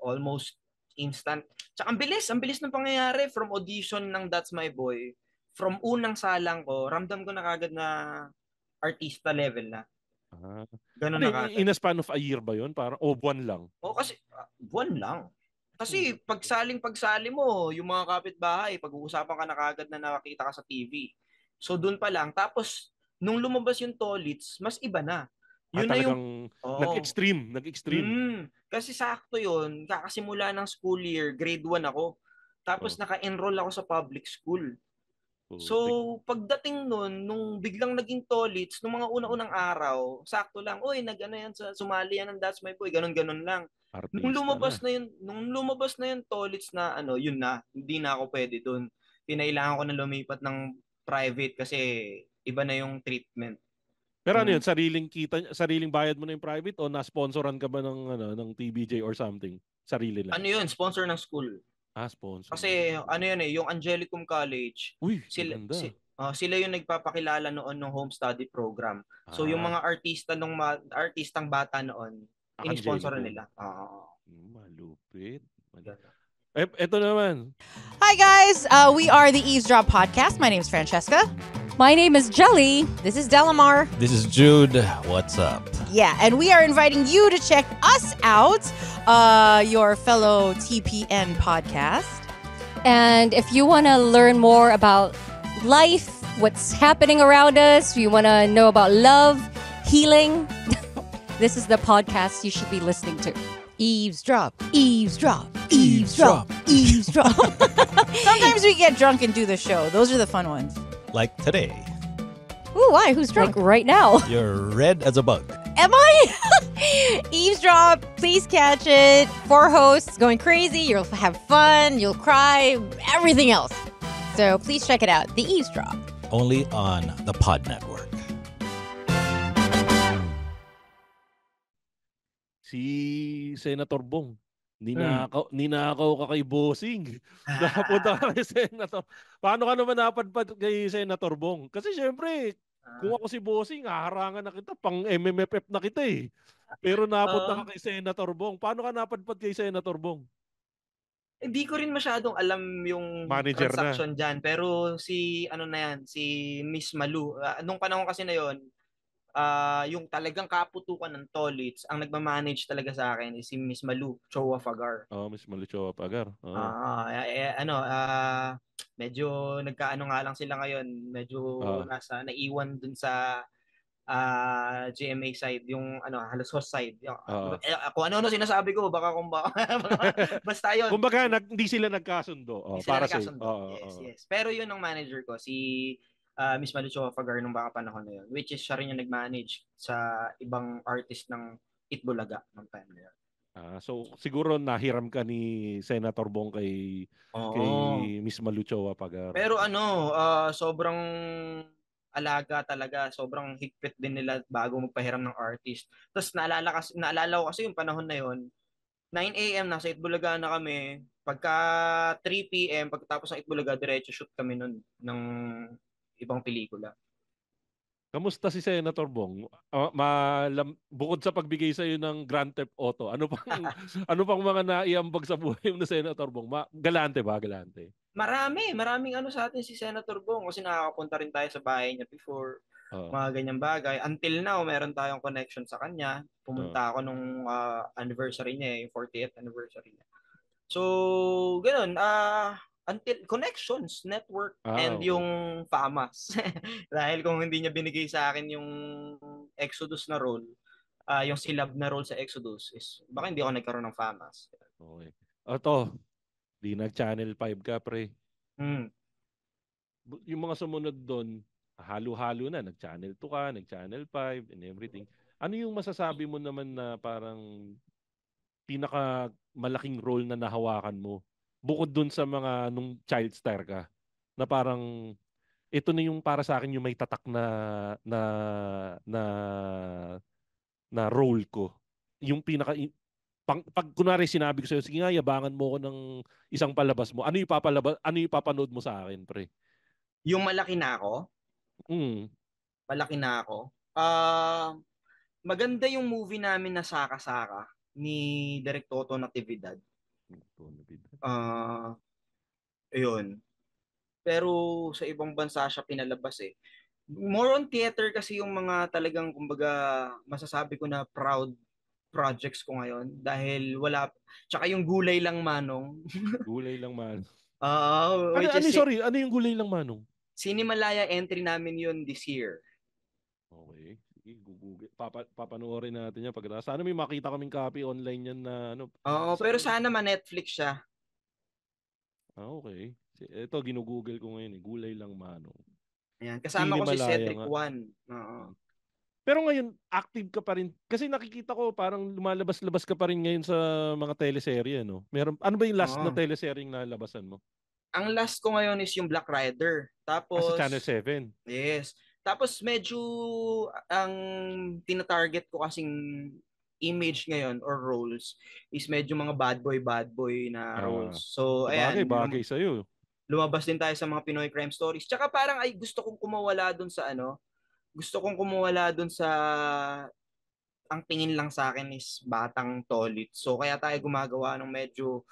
Almost instant. Tsaka ang bilis ng pangyayari from audition ng That's My Boy. From unang salang ko, ramdam ko na kagad na artista level na. Ganun na kagad. In a span of a year ba yun? Parang, buwan lang? Kasi, buwan lang. Kasi pagsali mo, yung mga kapitbahay, pag-uusapan ka na kagad na nakakita ka sa TV. So doon pa lang. Tapos, nung lumabas yung Tolits, mas iba na. Yun na yung nag-extreme. Kasi sakto yun, kakasimula ng school year, grade 1 ako. Tapos naka-enroll ako sa public school. So, pagdating nun, nung biglang naging Tolits, nung mga una-unang araw, sakto lang, sumali yan ng That's My Boy, ganun-ganun lang. Artista nung lumabas na yung Tolits na yun na, hindi na ako pwede doon. Kinailangan ko na lumipat ng private kasi iba na yung treatment. Pero ano yun, sariling bayad mo na yung private o na-sponsoran ka ba ng TBJ or something? Sarili lang. Ano yun, sponsor ng school. Sponsor. Kasi yung Angelicum College, sila yung nagpapakilala noon ng home study program. So yung mga artistang bata noon, in-sponsoran nila. Malupit. Eto naman. Hi guys, we are the Eavesdrop Podcast. My name is Francesca. My name is Jelly. This is Delamar. This is Jude. What's up? Yeah, and we are inviting you to check us out, your fellow TPN podcast. And if you want to learn more about life, what's happening around us, you want to know about love, healing, this is the podcast you should be listening to. Eavesdrop, eavesdrop, eavesdrop, eavesdrop. Sometimes we get drunk and do the show. Those are the fun ones. Like today. Ooh, why? Who's drunk? Like right now. You're red as a bug. Am I? Eavesdrop, please catch it. 4 hosts going crazy. You'll have fun. You'll cry. Everything else. So please check it out. The Eavesdrop. Only on the Pod Network. Si Senator Bong. Ninakaw ka kay Bossing. Napunta ka kay Senator. Paano ka naman napadpad kay Senator Bong? Kasi syempre, kung ako si Bossing, haharangan na kita. Pang MMFF na kita eh. Pero napunta ka kay Senator Bong. Paano ka napadpad kay Senator Bong? Hindi ko rin masyadong alam yung manager transaction dyan. Pero si Miss Malu. Nung panahon kasi na yon, yung talagang kaputukan ng Tolits, ang nagmamanage talaga sa akin is si Miss Malu Chowa Fagar. Miss Malu Chowa Fagar. Medyo nagkaano nga lang sila ngayon. Medyo naiwan dun sa GMA side, yung halos host side. Kung ano sinasabi ko, baka basta yun. Kumbaga, hindi sila nagkasundo. Para sa Yes. Pero yun ang manager ko, si Miss Malucho Fagar nung baka panahon na yun. Which is siya rin yung nag-manage sa ibang artist ng Itbulaga ng time na yun. So siguro nahiram ka ni Senator Bong kay Miss Malucho Fagar. Pero sobrang alaga talaga, sobrang higpit din nila bago magpahiram ng artist. Tapos naalala ko kasi yung panahon na yon, 9 AM nasa Itbulaga na kami. Pagka 3 PM pagkatapos ng Itbulaga, diretso shoot kami nun ng ibang pelikula. Kamusta si Senator Bong? Bukod sa pagbigay sa iyo ng Grand Theft Auto, ano pang mga naiambag sa buhay mo na Senator Bong? Galante ba? Galante. Maraming sa atin si Senator Bong kasi nakakapunta rin tayo sa bahay niya before. Mga ganyang bagay. Until now, meron tayong connection sa kanya. Pumunta ako nung anniversary niya, yung 40th anniversary niya. So, ganoon. Until connections, network, and yung famas. Dahil kung hindi niya binigay sa akin yung Exodus na role, yung silab na role sa Exodus, is baka hindi ako nagkaroon ng famas. Okay. Oto, di nag-Channel 5 ka, pre. Yung mga sumunod doon, halo-halo na. Nag-Channel 2 ka, nag-Channel 5, and everything. Ano yung masasabi mo naman na parang pinaka malaking role na nahawakan mo? Bukod dun sa mga nung child star ka, na parang ito na yung para sa akin yung may tatak na role ko. Yung pinaka pag kunwari sinabi ko sa'yo, sige nga, yabangan mo ko ng isang palabas mo. Ano yung papanood mo sa akin, pre? Yung malaki na ako? Malaki na ako? Maganda yung movie namin na Saka-Saka ni Direk Toto Natividad. Ayun. Pero sa ibang bansa siya pinalabas eh. More on theater kasi yung mga talagang kumbaga masasabi ko na proud projects ko ngayon dahil wala, tsaka yung Gulay Lang Manong. Gulay Lang Manong. Ano yung Gulay Lang Manong? Cinemalaya entry namin yun this year. Okay. Google. Papanoorin natin yan pagkatapos. Sana may makita kaming copy online yan na ano. Pero sana ma-Netflix siya. Okay. Ito ginugoogle ko ngayon eh. Gulay Lang Manong. Ayan, kasama ko si Cedric Juan. Pero ngayon active ka pa rin kasi nakikita ko parang lumalabas-labas ka pa rin ngayon sa mga teleserye, no? Ano ba yung last na teleserye na nalabasan mo? Ang last ko ngayon is yung Black Rider. Tapos sa Channel 7. Yes. Tapos medyo ang tina-target ko kasing image ngayon or roles is medyo mga bad boy na roles. So ayan, bagay sa iyo. Lumabas din tayo sa mga Pinoy crime stories. Tsaka parang gusto kong kumawala doon sa ang tingin lang sa akin is batang tolit. So kaya tayo gumagawa ng medyo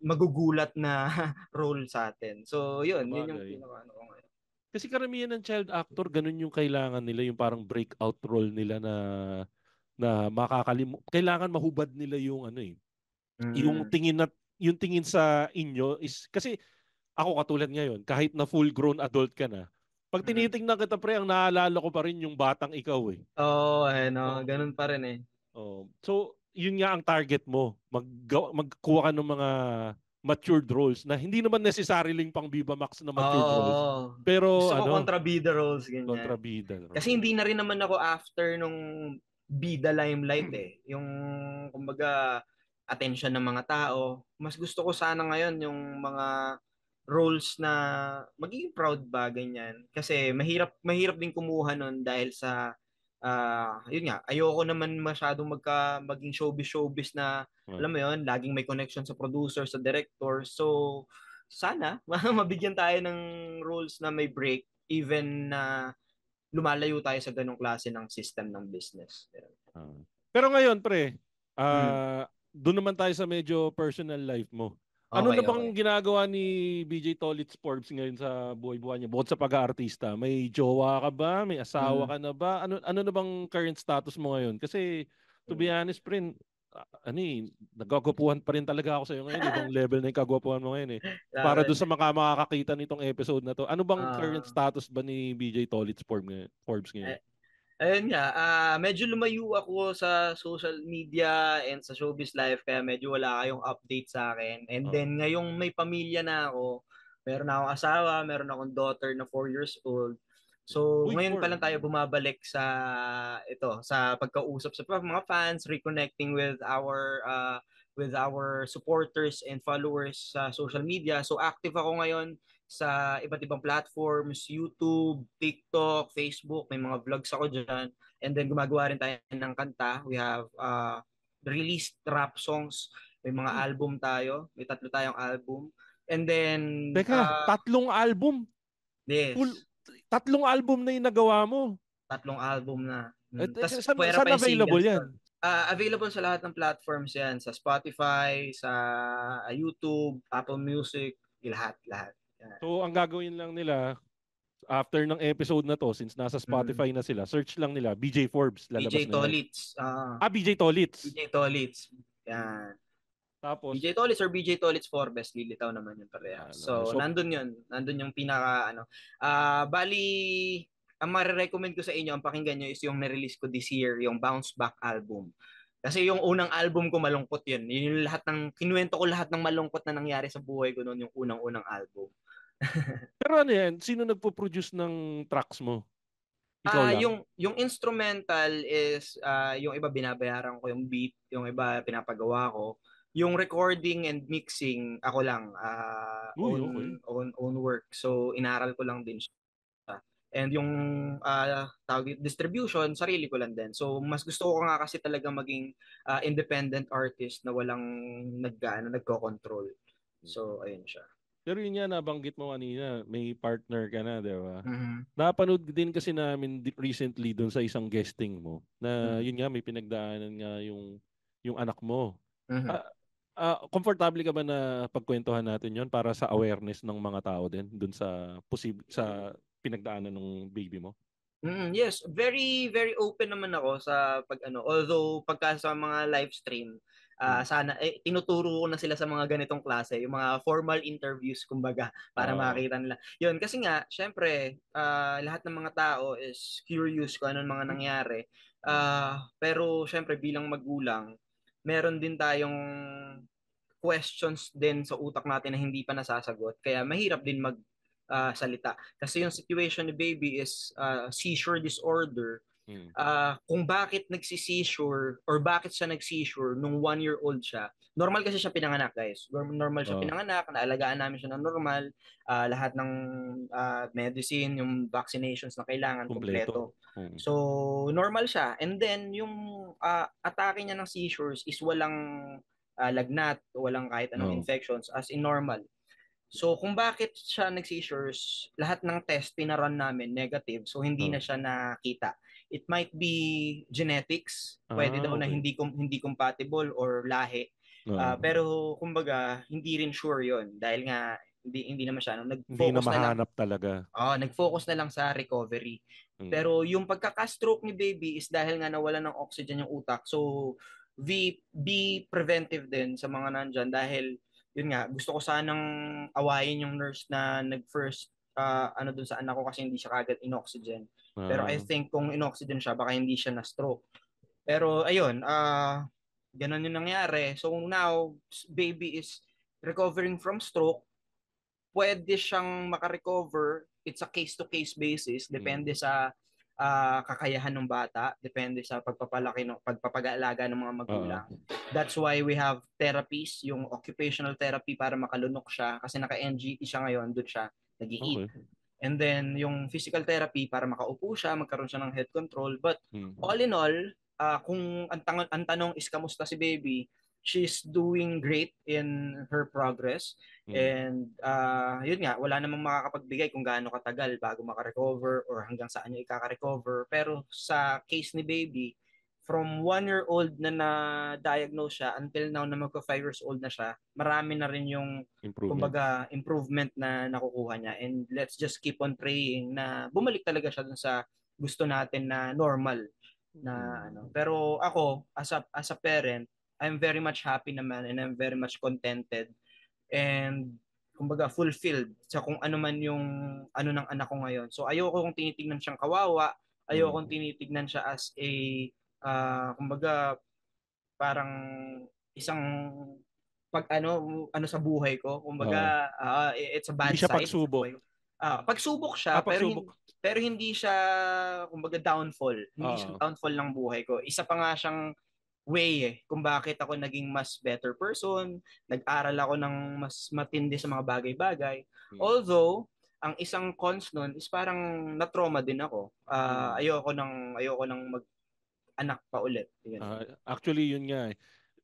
magugulat na role sa atin. So yun yung pinakaano ko ngayon. Kasi karamihan ng child actor, ganun yung kailangan nila, yung parang breakout role nila na kailangan mahubad nila yung yung tingin sa inyo is kasi ako katulad ngayon, kahit na full grown adult ka na, pag tinitingnan kita pre, ang naalala ko pa rin yung batang ikaw eh. Ganun pa rin eh. So yun nga ang target mo, magkuha ka ng mga matured roles na hindi naman necessarily pang Viva Max na matured roles. Pero gusto ko kontrabida roles, ganyan. Kontrabida roles. Kasi hindi na rin naman ako after nung bida limelight eh. Yung kumbaga attention ng mga tao. Mas gusto ko sana ngayon yung mga roles na magiging proud ba ganyan. Kasi mahirap din kumuha nun dahil sa yun nga, ayoko naman masyadong maging showbiz na alam mo yun, laging may connection sa producer, sa director. So, sana mabigyan tayo ng roles na may break even na lumalayo tayo sa ganong klase ng system ng business. Pero ngayon, pre, doon naman tayo sa medyo personal life mo. Ano na bang ginagawa ni BJ Tolitz Forbes ngayon sa buhay-buhay niya? Bukod sa pag-aartista, may jowa ka ba? May asawa ka na ba? Ano na bang current status mo ngayon? Kasi, to be honest, friend, nagkagwapuhan pa rin talaga ako sa iyo ngayon. Ibang level na yung kagwapuhan mo ngayon eh. Para doon sa makakakita nitong episode na to. Ano bang current status ba ni BJ Tolitz Forbes ngayon? Ayun nga, medyo lumayo ako sa social media and sa showbiz life kaya medyo wala kayong update sa akin. And then ngayong may pamilya na ako, meron na akong asawa, meron akong daughter na 4 years old. So, ngayon pa lang tayo bumabalik sa pagkausap sa mga fans, reconnecting with our supporters and followers sa social media. So, active ako ngayon sa iba't ibang platforms, YouTube, TikTok, Facebook, may mga vlogs ako dyan. And then gumagawa rin tayo ng kanta. We have released rap songs, may mga album tayo, may 3 tayong album. And then Teka, 3 album? Yes. 3 album na yung nagawa mo? 3 album na. Saan available yan? Available sa lahat ng platforms yan. Sa Spotify, sa YouTube, Apple Music, lahat. So, ang gagawin lang nila, after ng episode na to, since nasa Spotify na sila, search lang nila, BJ Forbes. Lalabas BJ Tolits. BJ Tolits. BJ Tolits. Yan. Tapos, BJ Tolits or BJ Tolits Forbes, lilitaw naman yun pareha. So, nandun yun. Nandun yung pinaka, bali, ang marirecommend ko sa inyo, ang pakinggan nyo is yung nirelease ko this year, yung Bounce Back album. Kasi yung unang album ko, malungkot yun. Yun yung kinuwento ko lahat ng malungkot na nangyari sa buhay ko noon, yung unang album. Pero ano yan? Sino nagpo-produce ng tracks mo? Ikaw lang? Yung instrumental is, yung iba binabayaran ko yung beat, yung iba pinapagawa ko. Yung recording and mixing, ako lang, own work. So, inaral ko lang din siya. And yung distribution, sarili ko lang din. So, mas gusto ko nga kasi talaga maging independent artist na walang nagko-control. So, ayun siya. Pero yun nga, nabanggit mo kanina, may partner ka na, di ba? Mm-hmm. Napanood din kasi namin recently doon sa isang guesting mo na yun nga, may pinagdaanan nga yung anak mo. Mm-hmm. Komportable ka ba na pagkwentuhan natin yon para sa awareness ng mga tao din doon sa sa pinagdaanan ng baby mo? Yes, very very open naman ako sa although pagka sa mga live stream sana tinuturo ko na sila sa mga ganitong klase, yung mga formal interviews kumbaga para makita nila. Yun kasi nga syempre lahat ng mga tao is curious kung anong mga nangyari. Pero syempre bilang magulang, meron din tayong questions din sa utak natin na hindi pa nasasagot. Kaya mahirap din salita. Kasi yung situation ni baby is seizure disorder. Kung bakit nagsi-seizure or bakit siya nag-seizure nung 1-year-old siya. Normal kasi siya pinanganak, guys. Normal siya pinanganak, naalagaan namin siya ng normal. Lahat ng medicine, yung vaccinations na kailangan, kompleto. So, normal siya. And then, yung atake niya ng seizures is walang lagnat, walang kahit anong infections, as in normal. So, kung bakit siya nag-seizures, lahat ng test pinaran namin negative. So, hindi na siya nakita. It might be genetics. Pwede daw na hindi compatible or lahi. Pero, kumbaga, hindi rin sure yon dahil nga, hindi naman siya. Hindi na mahanap talaga. Nag-focus na lang sa recovery. Pero, yung pagkaka-stroke ni baby is dahil nga nawala ng oxygen yung utak. So, be preventive din sa mga nandyan dahil yun nga, gusto ko sanang awayin yung nurse na nag-first dun sa anak ko kasi hindi siya kagad in-oxygen. Pero I think kung in-oxygen siya, baka hindi siya na-stroke. Pero ayun, ganun yung nangyari. So now, baby is recovering from stroke. Pwede siyang makarecover. It's a case-to-case basis. Depende sa kakayahan ng bata, depende sa pagpapag-aalaga ng mga magulang. That's why we have therapies, yung occupational therapy para makalunok siya kasi naka-NGT siya ngayon, doon siya nag-i-eat. And then yung physical therapy para makaupo siya, magkaroon siya ng head control. But all in all, kung ang tanong is kamusta si baby, she's doing great in her progress. And yun nga, wala namang makakapagbigay kung gaano katagal bago makarecover or hanggang saan niya ikaka-recover. Pero sa case ni baby, from 1-year-old na na-diagnose siya until now na magka 5 years old na siya, marami na rin yung improvement na nakukuha niya. And let's just keep on praying na bumalik talaga siya dun sa gusto natin na normal. Pero ako, as a parent, I'm very much happy naman and I'm very much contented and kumbaga fulfilled sa kung ano man yung ng anak ko ngayon. So ayoko kung tinitingnan siyang kawawa, ayoko kung tinitingnan siya as a kumbaga parang isang pag ano sa buhay ko. Kumbaga, it's a bad Hindi siya side. pagsubok. Pagsubok siya, pagsubok. pero hindi siya, kumbaga, downfall. Hindi siya downfall ng buhay ko. Isa pa nga siyang way kung bakit ako naging mas better person, nag-aral ako ng mas matindi sa mga bagay-bagay. Although, ang isang cons nun is parang na-trauma din ako. Ayoko nang mag-anak pa ulit. Actually, yun nga eh.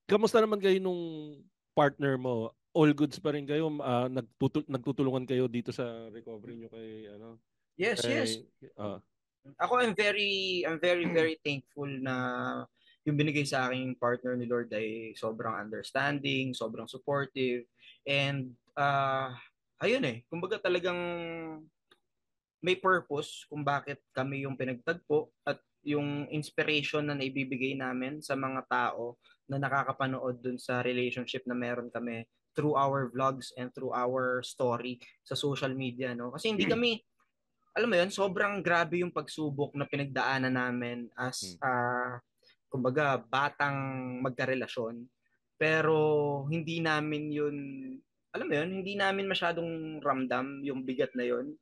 Kamusta naman kayo nung partner mo? All goods pa rin kayo? Nagtutulungan kayo dito sa recovery nyo kay ano? Yes. Ako, I'm very thankful na yung binigay sa aking partner ni Lord ay sobrang understanding, sobrang supportive, and ayun kumbaga talagang may purpose kung bakit kami yung pinagtagpo at yung inspiration na naibibigay namin sa mga tao na nakakapanood dun sa relationship na meron kami through our vlogs and through our story sa social media, no? Kasi hindi kami, alam mo yun, sobrang grabe yung pagsubok na pinagdaanan namin as kumbaga batang magkarelasyon, pero hindi namin yun, alam mo yun, hindi namin masyadong ramdam yung bigat na yun.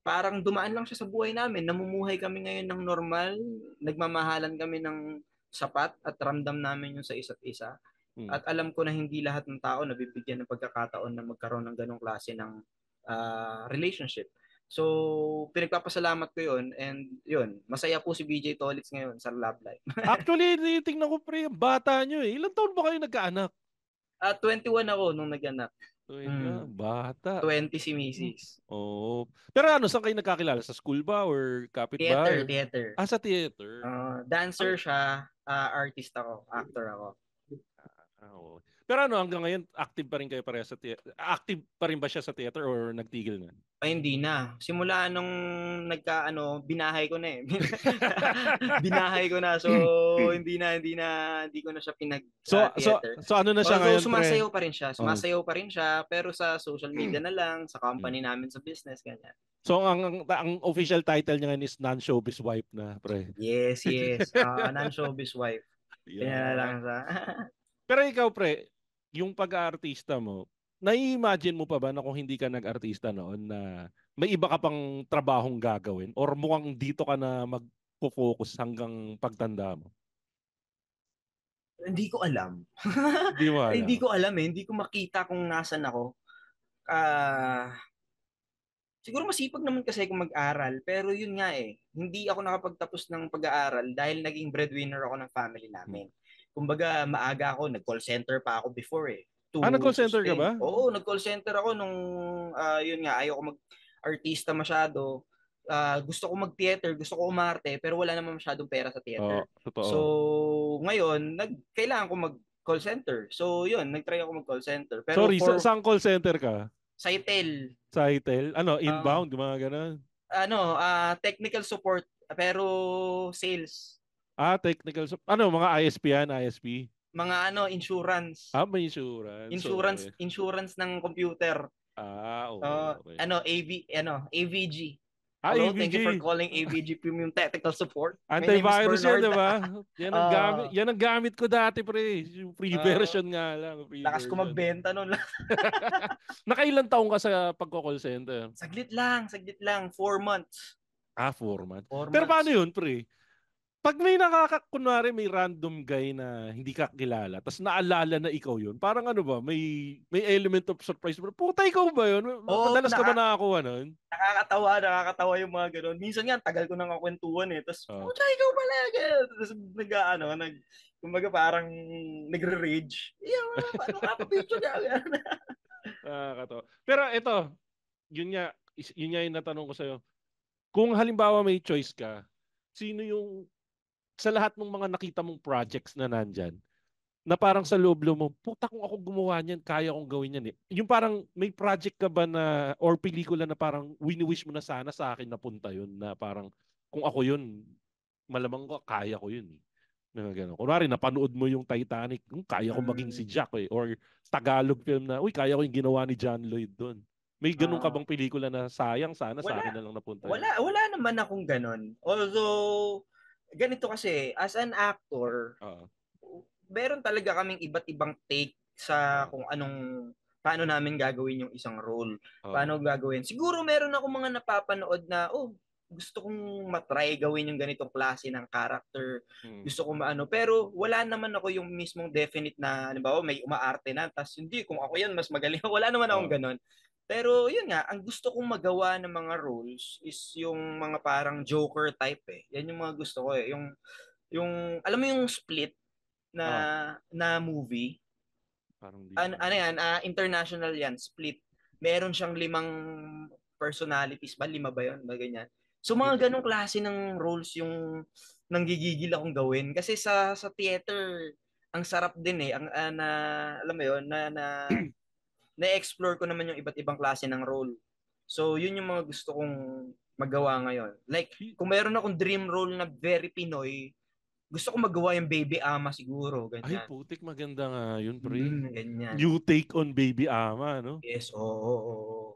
Parang dumaan lang siya sa buhay namin, namumuhay kami ngayon ng normal, nagmamahalan kami ng sapat at ramdam namin yung sa isa't isa. At alam ko na hindi lahat ng tao nabibigyan ng pagkakataon na magkaroon ng ganong klase ng relationship. So, pinagpapasalamat ko yun, and yun, masaya po si BJ Tolitz ngayon sa love life. Actually, tingnan ko pre, bata nyo eh. Ilang taon ba kayo nagkaanak? 21 ako nung nag-anak. Bata. 20 si Mrs. Pero ano, saan kayo nagkakilala? Sa school ba or kapitbahay? Theater. Sa theater. Dancer siya, artist ako, actor ako. Pero ano, hanggang ngayon, active pa rin kayo pareha sa theater? Active pa rin ba siya sa theater or nagtigil na? Ay, hindi na. Simula nung binahay ko na eh. Binahay ko na. So, hindi ko na siya pinag-theater. So, ano na siya ngayon? Sumasayaw pa rin siya. Sumasayaw pa rin siya, pero sa social media na lang, sa company namin sa business, ganyan. So, ang official title niya ngayon is non-showbiz wife na, pre. Yes. Non-showbiz wife. Kaya lang sa... Pero ikaw, pre, yung pag-aartista mo, nai-imagine mo pa ba na kung hindi ka nag-artista noon na may iba ka pang trabahong gagawin? Or mukhang dito ka na magpo-focus hanggang pagtanda mo? Hindi ko alam. Hindi mo alam? Hindi ko alam eh. Hindi ko makita kung nasan ako. Siguro masipag naman kasi kung mag-aral. Pero yun nga eh. Hindi ako nakapagtapos ng pag-aaral dahil naging breadwinner ako ng family namin. Kumbaga, maaga ako. Nag-call center pa ako before eh. Nag-call center ka ba? Oo, nag-call center ako nung, yun nga, ayoko mag-artista masyado. Gusto ko mag-theater, gusto ko umarte, pero wala naman masyadong pera sa theater. So, ngayon, kailangan ko mag-call center. So, yun, nag-try ako mag-call center. Pero sorry, saan call center ka? Saitel. Ano, inbound, mga ganun? Technical support, pero sales. Technical support. Ano, mga ISP yan, ISP? Mga insurance. May insurance. Insurance ng computer. Okay. AVG. Hello, AVG. Thank you for calling AVG Premium Technical Support. Antivirus yan, di ba? Yan ang gamit ko dati, pre. Yung free version nga lang. Lakas ko magbenta nun lang. Nakailan taong ka sa pagko-call center? Saglit lang. 4 months. 4 months. Pero paano yun, pre? Pag may kunwari may random guy na hindi ka kilala, tapos naalala na ikaw yun, parang ano ba, may element of surprise. Puta, ikaw ba yun? Madalas ka ba nakakuha nun? Nakakatawa yung mga ganun. Minsan nga, tagal ko nang kakwentuhan eh. Tapos, puta, ikaw pala. Tapos, kumbaga parang nagre-rage. Paano ka pa picture ka? Nakakatawa. Pero ito, yun nga yung natanong ko sa'yo. Kung halimbawa may choice ka, sino yung sa lahat ng mga nakita mong projects na nandyan, na parang sa loob mo, puta kung ako gumawa niyan, kaya kong gawin yan eh. Yung parang may project ka ba na, or pelikula na parang wini-wish mo na sana sa akin napunta yun, na parang kung ako yun, malamang ko, kaya ko yun eh. Kunwari, napanood mo yung Titanic, kaya ko maging si Jack eh. Or Tagalog film na, kaya ko yung ginawa ni John Lloyd doon. May ganun ka bang pelikula na sayang sana sa akin na lang napunta yun? Wala naman akong ganun. Although, ganito kasi, as an actor, meron talaga kaming iba't ibang take sa kung paano namin gagawin yung isang role. Paano gagawin. Siguro meron ako mga napapanood na, gusto kong matry gawin yung ganitong klase ng character. Gusto ko pero wala naman ako yung mismong definite na, halimbawa, may umaarte na, tas hindi, kung ako yan, mas magaling. Wala naman akong ganon. Pero yun nga, ang gusto kong magawa ng mga roles is yung mga parang Joker type eh. Yan yung mga gusto ko eh. Yung alam mo yung Split na movie? Parang yan, international yan, Split. Meron siyang 5 personalities ba? 5 ba yun? Ba ganyan. So mga ganong klase ng roles yung nanggigigil akong gawin. Kasi sa theater, ang sarap din eh. Alam mo yun, na-explore ko naman yung iba't ibang klase ng role. So yun yung mga gusto kong magawa ngayon. Like, kung meron akong dream role na very Pinoy, gusto ko magawa yung baby ama siguro. Ganyan. Ay, putik, maganda nga yun, pre. Ganyan. You take on baby ama, no? Yes, oo.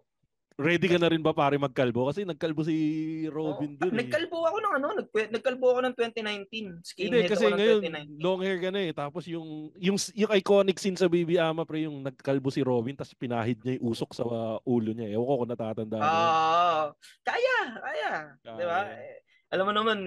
Ready ka na rin ba pare magkalbo? Kasi nagkalbo si Robin dun eh. Nagkalbo ako ng 2019. Hindi, kasi ngayon, long hair ka na eh. Tapos yung iconic scene sa Baby Ama, pre, yung nagkalbo si Robin, tapos pinahid niya yung usok sa ulo niya. Ewan ko kung natatandaan mo. Kaya. Diba? Alam mo naman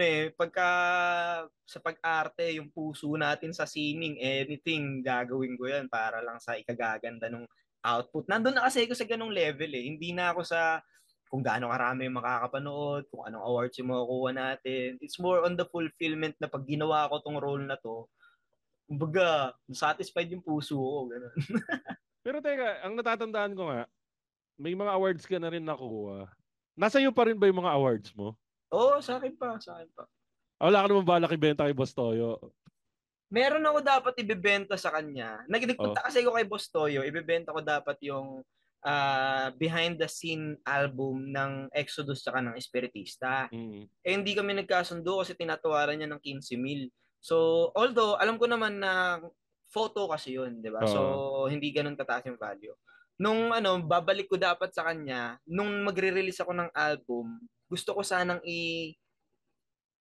sa pag-arte, yung puso natin sa sining, anything, gagawin ko yan para lang sa ikagaganda ng output. Nandun na kasi ako sa ganong level eh. Hindi na ako sa kung gaano karami yung makakapanood, kung anong awards yung makukuha natin. It's more on the fulfillment na pag ginawa ko tong role na to, kumbaga, satisfied yung puso ko. Ganun. Pero teka, ang natatandaan ko nga, may mga awards ka na rin nakuha. Nasa iyo pa rin ba yung mga awards mo? Oo, sa akin pa. Wala ka naman balak ibenta kay Boss Toyo? Meron ako dapat ibebenta sa kanya. Nagpunta kasi ako kay Boss Toyo, ibebenta ko dapat yung behind the scene album ng Exodus tsaka ng Espiritista. Hindi kami nagkasundo kasi tinatawaran niya ng 15,000. So, although alam ko naman na photo kasi yun, di ba? So, hindi ganun tataas yung value. Nung babalik ko dapat sa kanya, nung magre-release ako ng album, gusto ko sanang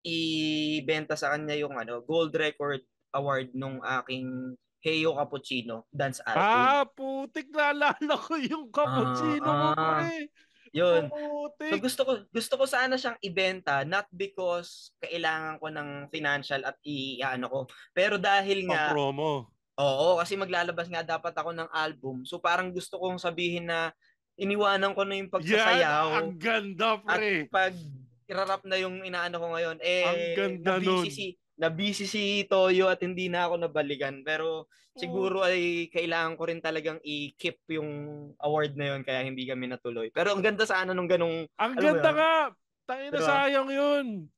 ibenta sa kanya yung gold record award nung aking Heyo Cappuccino dance album. Putik, naalala ko yung Cappuccino mo, pre. Yun. Putik. So gusto ko sana siyang ibenta, not because kailangan ko ng financial at ko, pero dahil nga promo. Oo, kasi maglalabas nga dapat ako ng album. So parang gusto kong sabihin na iniwanan ko na yung pagsasayaw. Yan, ang ganda, pre. At pag irarap na yung inaano ko ngayon, ang ganda nun. Na-busy si Toyo at hindi na ako nabalikan. Pero siguro ay kailangan ko rin talagang i-keep yung award na yun kaya hindi kami natuloy. Pero ang ganda sana nung ganong... Ang ganda nga! Tangina, diba? Sayang yun.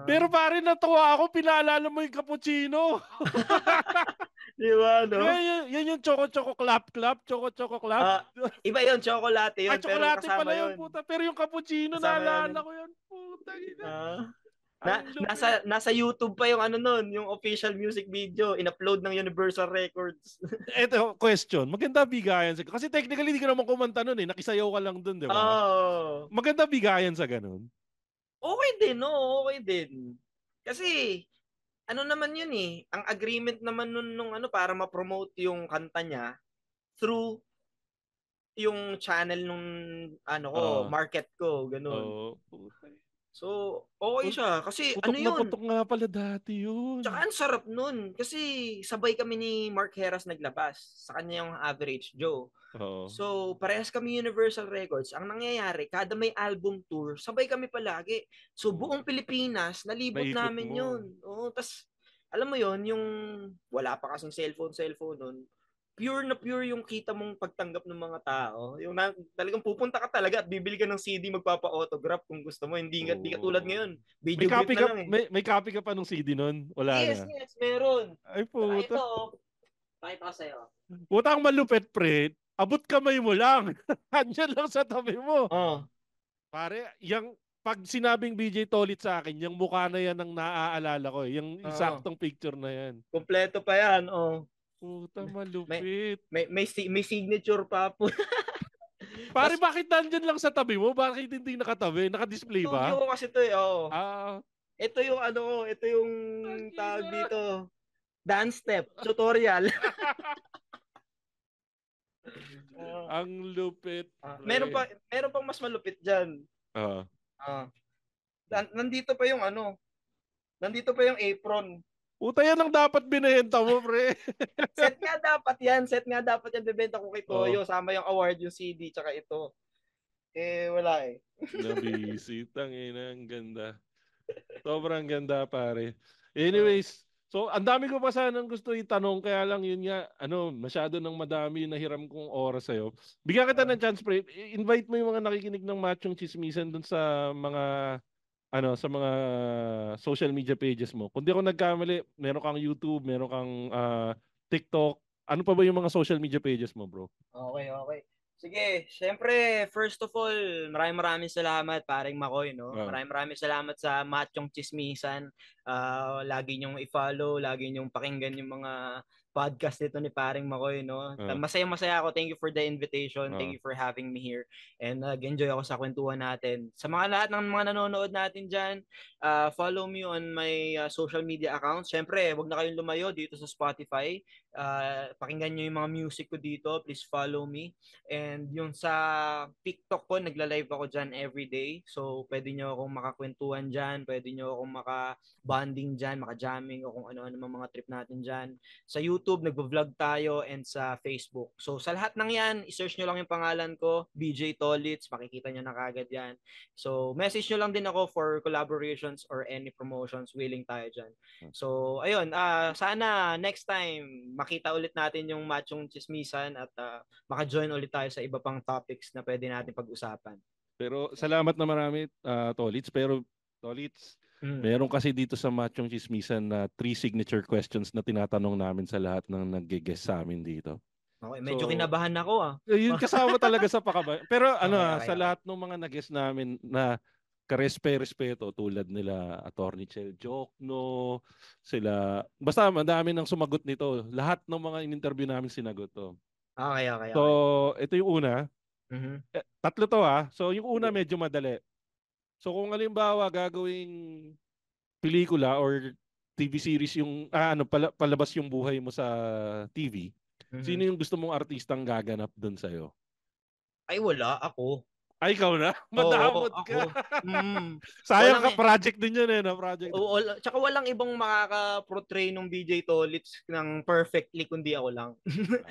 Pero pare, natuwa ako, pinaalala mo yung Cappuccino. Di ba, no? Yan yung choco clap. Iba yun, chocolate yun. Chocolate pala yun, puta. Pero yung Cappuccino, naalala ko yun. Puta, nasa YouTube pa yung yung official music video, in-upload ng Universal Records. Eto, question. Maganda bigayan kasi technically hindi ka naman kumanta nun eh. Nakisayaw ka lang dun, di ba? Maganda bigayan sa ganun. Okay din, no? Okay din. Kasi, naman yun eh. Ang agreement naman nung para ma-promote yung kanta niya through yung channel nung market ko, ganun. So, okay siya. Kasi putok na putok nga pala dati yun. Tsaka ang sarap nun. Kasi sabay kami ni Mark Heras naglabas. Sa kanya yung Average Joe. So, parehas kami Universal Records. Ang nangyayari, kada may album tour, sabay kami palagi. So, buong Pilipinas, nalibot namin yun. Tas, alam mo yun, yung wala pa kasing cellphone nun. Pure na pure yung kita mong pagtanggap ng mga tao. Yung talagang pupunta ka talaga at bibili ka ng CD, magpapa-autograph kung gusto mo. Hindi ka tulad ngayon. Video clip na lang eh. May copy ka pa nung CD nun? Wala yes, na? Yes, meron. Ay, puta. Ito, pakita ko sa'yo. Puta, ang malupet, pre. Abot kamay mo lang. Andyan lang sa tabi mo. Pare, pag sinabing BJ Tolit sa akin, yung mukha na yan ang naaalala ko. Yung saktong picture na yan. Kompleto pa yan, Puta, malupit. May signature pa po. Pare, bakit nandyan lang sa tabi mo? Bakit hindi nakatabi? Naka-display ba? Studio ko kasi ito eh, Ito yung ito yung tawag dito. Dance step, tutorial. Ang lupit. Meron pang mas malupit diyan. Nandito pa yung nandito pa yung apron. Puta, yan ang dapat binenta mo, pre. Set nga dapat yan bebenta ko kay Toyo. Sama yung award, yung CD, tsaka ito. Wala eh. Nabisit. Ang ganda. Sobrang ganda, pare. Anyways, so ang dami ko pa sanang gusto itanong, kaya lang yun nga, masyado nang madami yung nahiram kong oras sa'yo. Bigyan kita ng chance, pre. Invite mo yung mga nakikinig ng Machong Chismisan dun sa mga sa mga social media pages mo. Kung di ako nagkamali, meron kang YouTube, meron kang TikTok. Ano pa ba yung mga social media pages mo, bro? Okay. Sige, syempre, first of all, maraming salamat, paring Makoy, no? Maraming salamat sa Machong Chismisan. Lagi niyong i-follow, lagi niyong pakinggan yung mga podcast nito ni paring Makoy, no? Masaya ako. Thank you for the invitation. Thank you for having me here. And nag-enjoy ako sa kwentuhan natin. Sa mga lahat ng mga nanonood natin dyan, follow me on my social media accounts. Syempre, wag na kayong lumayo dito sa Spotify. Pakinggan nyo yung mga music ko dito. Please follow me. And yung sa TikTok ko, nagla-live ako dyan everyday. So, pwede nyo akong makakwentuhan dyan. Pwede nyo akong maka-bonding dyan, maka-jamming o kung ano-ano mga trip natin dyan. Sa YouTube, nagvo-vlog tayo and sa Facebook. So, sa lahat ng yan, i-search nyo lang yung pangalan ko, BJ Tolits. Makikita nyo na kagad yan. So, message nyo lang din ako for collaborations or any promotions. Willing tayo dyan. So, ayun. Sana next time, makita ulit natin yung Machong Chismisan at maka-join ulit tayo sa iba pang topics na pwede natin pag-usapan. Pero salamat na marami, Tolits. Pero, Tolits, meron kasi dito sa Machong Chismisan na 3 signature questions na tinatanong namin sa lahat ng nag-guest sa amin dito. Okay, medyo kinabahan ako Yun kasama talaga sa pakaba. Pero sa lahat ng mga nag-guest namin na karespeto tulad nila Attorney Chel Jokno, basta madami nang sumagot nito. Lahat ng mga in-interview namin sinagot to. Okay. So, ito yung una. Tatlo to So, yung una medyo madali. So, kung halimbawa gagawing pelikula or TV series yung palabas yung buhay mo sa TV, sino yung gusto mong artistang gaganap doon sa'yo? Ay, wala. Ako. Ay, ikaw na? Madamot ka. Sayang ka, project din yun project. Tsaka walang ibang makaka-portray ng BJ Tolits ng perfectly kundi ako lang.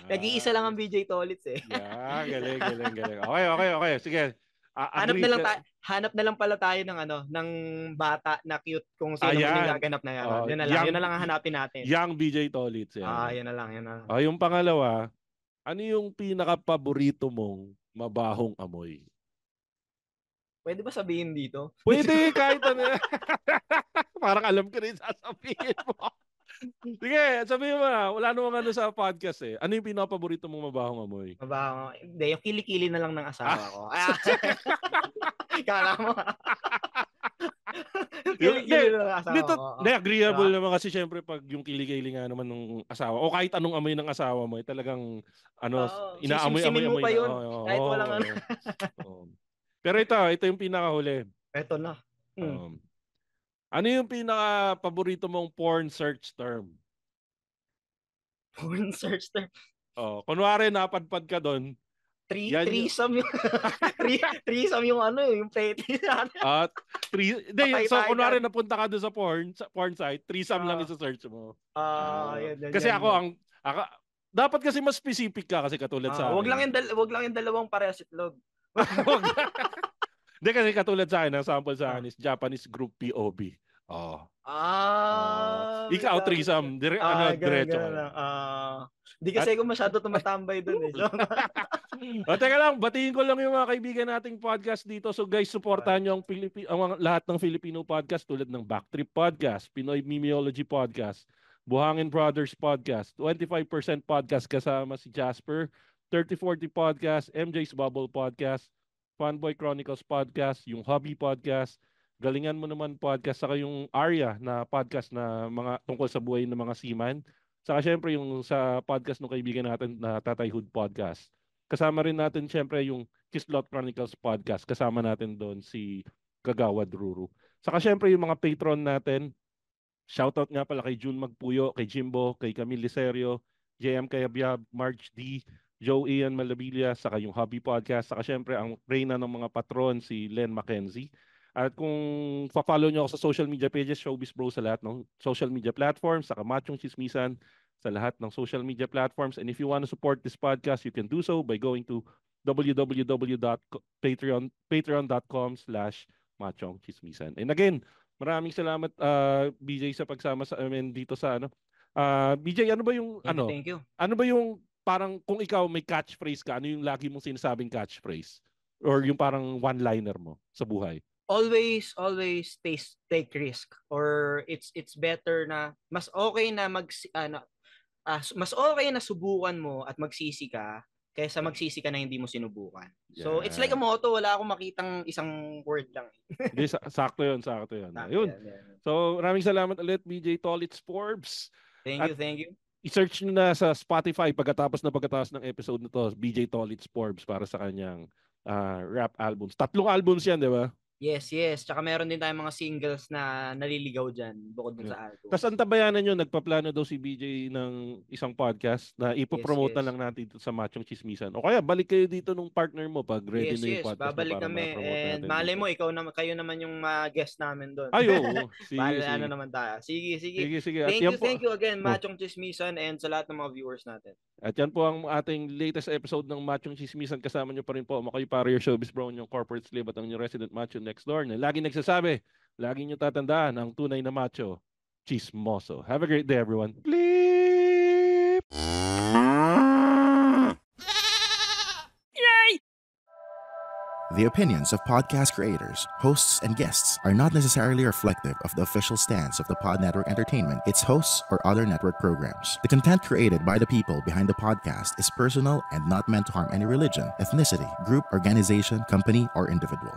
Nag-iisa lang ang BJ Tolits eh. Yeah, galing. Okay. Sige. Hanap na lang pala tayo ng bata na cute kung sino man yung gaganap na yan. Yun na lang ang hanapin natin. Young BJ Tolits. Yun na lang. Yung pangalawa, ano yung pinaka-paborito mong mabahong amoy? Pwede ba sabihin dito? Pwede, kahit ano. Parang alam ko rin sasabihin mo. Sige, sabihin mo na. Wala namang sa podcast eh. Ano yung pinaka-paborito mong mabahong amoy? Hindi, yung kilikili na lang ng asawa ko. Kala mo. Kilikili na lang ng asawa ko. Agreeable naman kasi syempre pag yung kilikili nga naman ng asawa o kahit anong amoy ng asawa mo, talagang inaamoy-amoy mo pa yun. Kahit walang Pero ito yung pinakahuli. Ito na. Ano yung pinaka-paborito mong porn search term? Porn search term? Kunwari napadpad ka doon. Threesome yung threesome yung yung petty. So kunwari napunta ka doon sa porn site, threesome lang i-search mo. Kasi ako dapat kasi mas specific ka kasi katulad sa wag lang yung dalawang parehas itlog. Hindi kasi katulad sa akin, ang sample sa akin is Japanese group POV. Ikaw, threesome. Diretso ka. Hindi kasi ako masyado tumatambay dun eh. Teka lang, batiin ko lang yung mga kaibigan nating podcast dito. So guys, supportahan nyo ang lahat ng Filipino podcast tulad ng Backtrip Podcast, Pinoy Memeology Podcast, Buhangin Brothers Podcast, 25% Podcast kasama si Jasper, 3040 Podcast, MJ's Bubble Podcast, Fanboy Chronicles Podcast, yung Hobby Podcast, Galingan Mo Naman Podcast, saka yung Arya na podcast na mga tungkol sa buhay ng mga seaman. Saka syempre yung sa podcast ng kaibigan natin na Tatay Hood Podcast. Kasama rin natin syempre yung Kislot Chronicles Podcast. Kasama natin doon si Kagawad Ruru. Saka syempre yung mga patron natin. Shoutout nga pala kay June Magpuyo, kay Jimbo, kay Camille Liserio, JM Kayabyab, Marge D, Joe Ian Malabilla, saka yung Hobby Podcast, saka syempre ang reyna ng mga patron, si Len Mackenzie. At kung pa-follow nyo ako sa social media pages, Showbiz Bro sa lahat ng social media platforms, saka Machong Chismisan sa lahat ng social media platforms. And if you want to support this podcast, you can do so by going to www.patreon.com/Machong Chismisan. And again, maraming salamat BJ sa pagsama sa amin dito sa BJ, ano ba yung Thank you. Ano ba yung parang kung ikaw may catchphrase ka, ano yung lagi mong sinasabing catchphrase? Or yung parang one-liner mo sa buhay? Always take risk, or it's better na mas okay na mas okay na subukan mo at magsisi ka kaysa magsisi ka na hindi mo sinubukan. Yeah. So it's like a motto, wala akong makitang isang word lang. Hindi, sakto 'yun. Ayun. So maraming salamat ulit BJ Tolitz Forbes. Thank you. I-search nyo na sa Spotify pagkatapos ng episode na to, BJ Tolitz Forbes para sa kanyang rap albums. 3 albums yan, di ba? Yes. Tsaka meron din tayong mga singles na naliligaw dyan bukod dun sa album. Tapos ang tabayanan nyo, nagpaplano daw si BJ ng isang podcast na ipopromote na lang natin dito sa Machong Chismisan. O kaya balik kayo dito nung partner mo pag ready na yung podcast. Babalik kami. And malay mo, kayo naman yung guest namin doon. Ay, oo. Ano naman tayo. Sige. Thank you again, Machong Chismisan, and sa lahat ng mga viewers natin. At yan po ang ating latest episode ng Machong Chismisan. Kasama nyo pa rin po Makoy Para, your Showbiz Bro, yung corporate slave at ang yung resident macho next door na lagi nagsasabi, lagi nyo tatandaan ang tunay na macho, chismoso. Have a great day, everyone. Bleep! Yay! The opinions of podcast creators, hosts, and guests are not necessarily reflective of the official stance of the Pod Network Entertainment, its hosts, or other network programs. The content created by the people behind the podcast is personal and not meant to harm any religion, ethnicity, group, organization, company, or individual.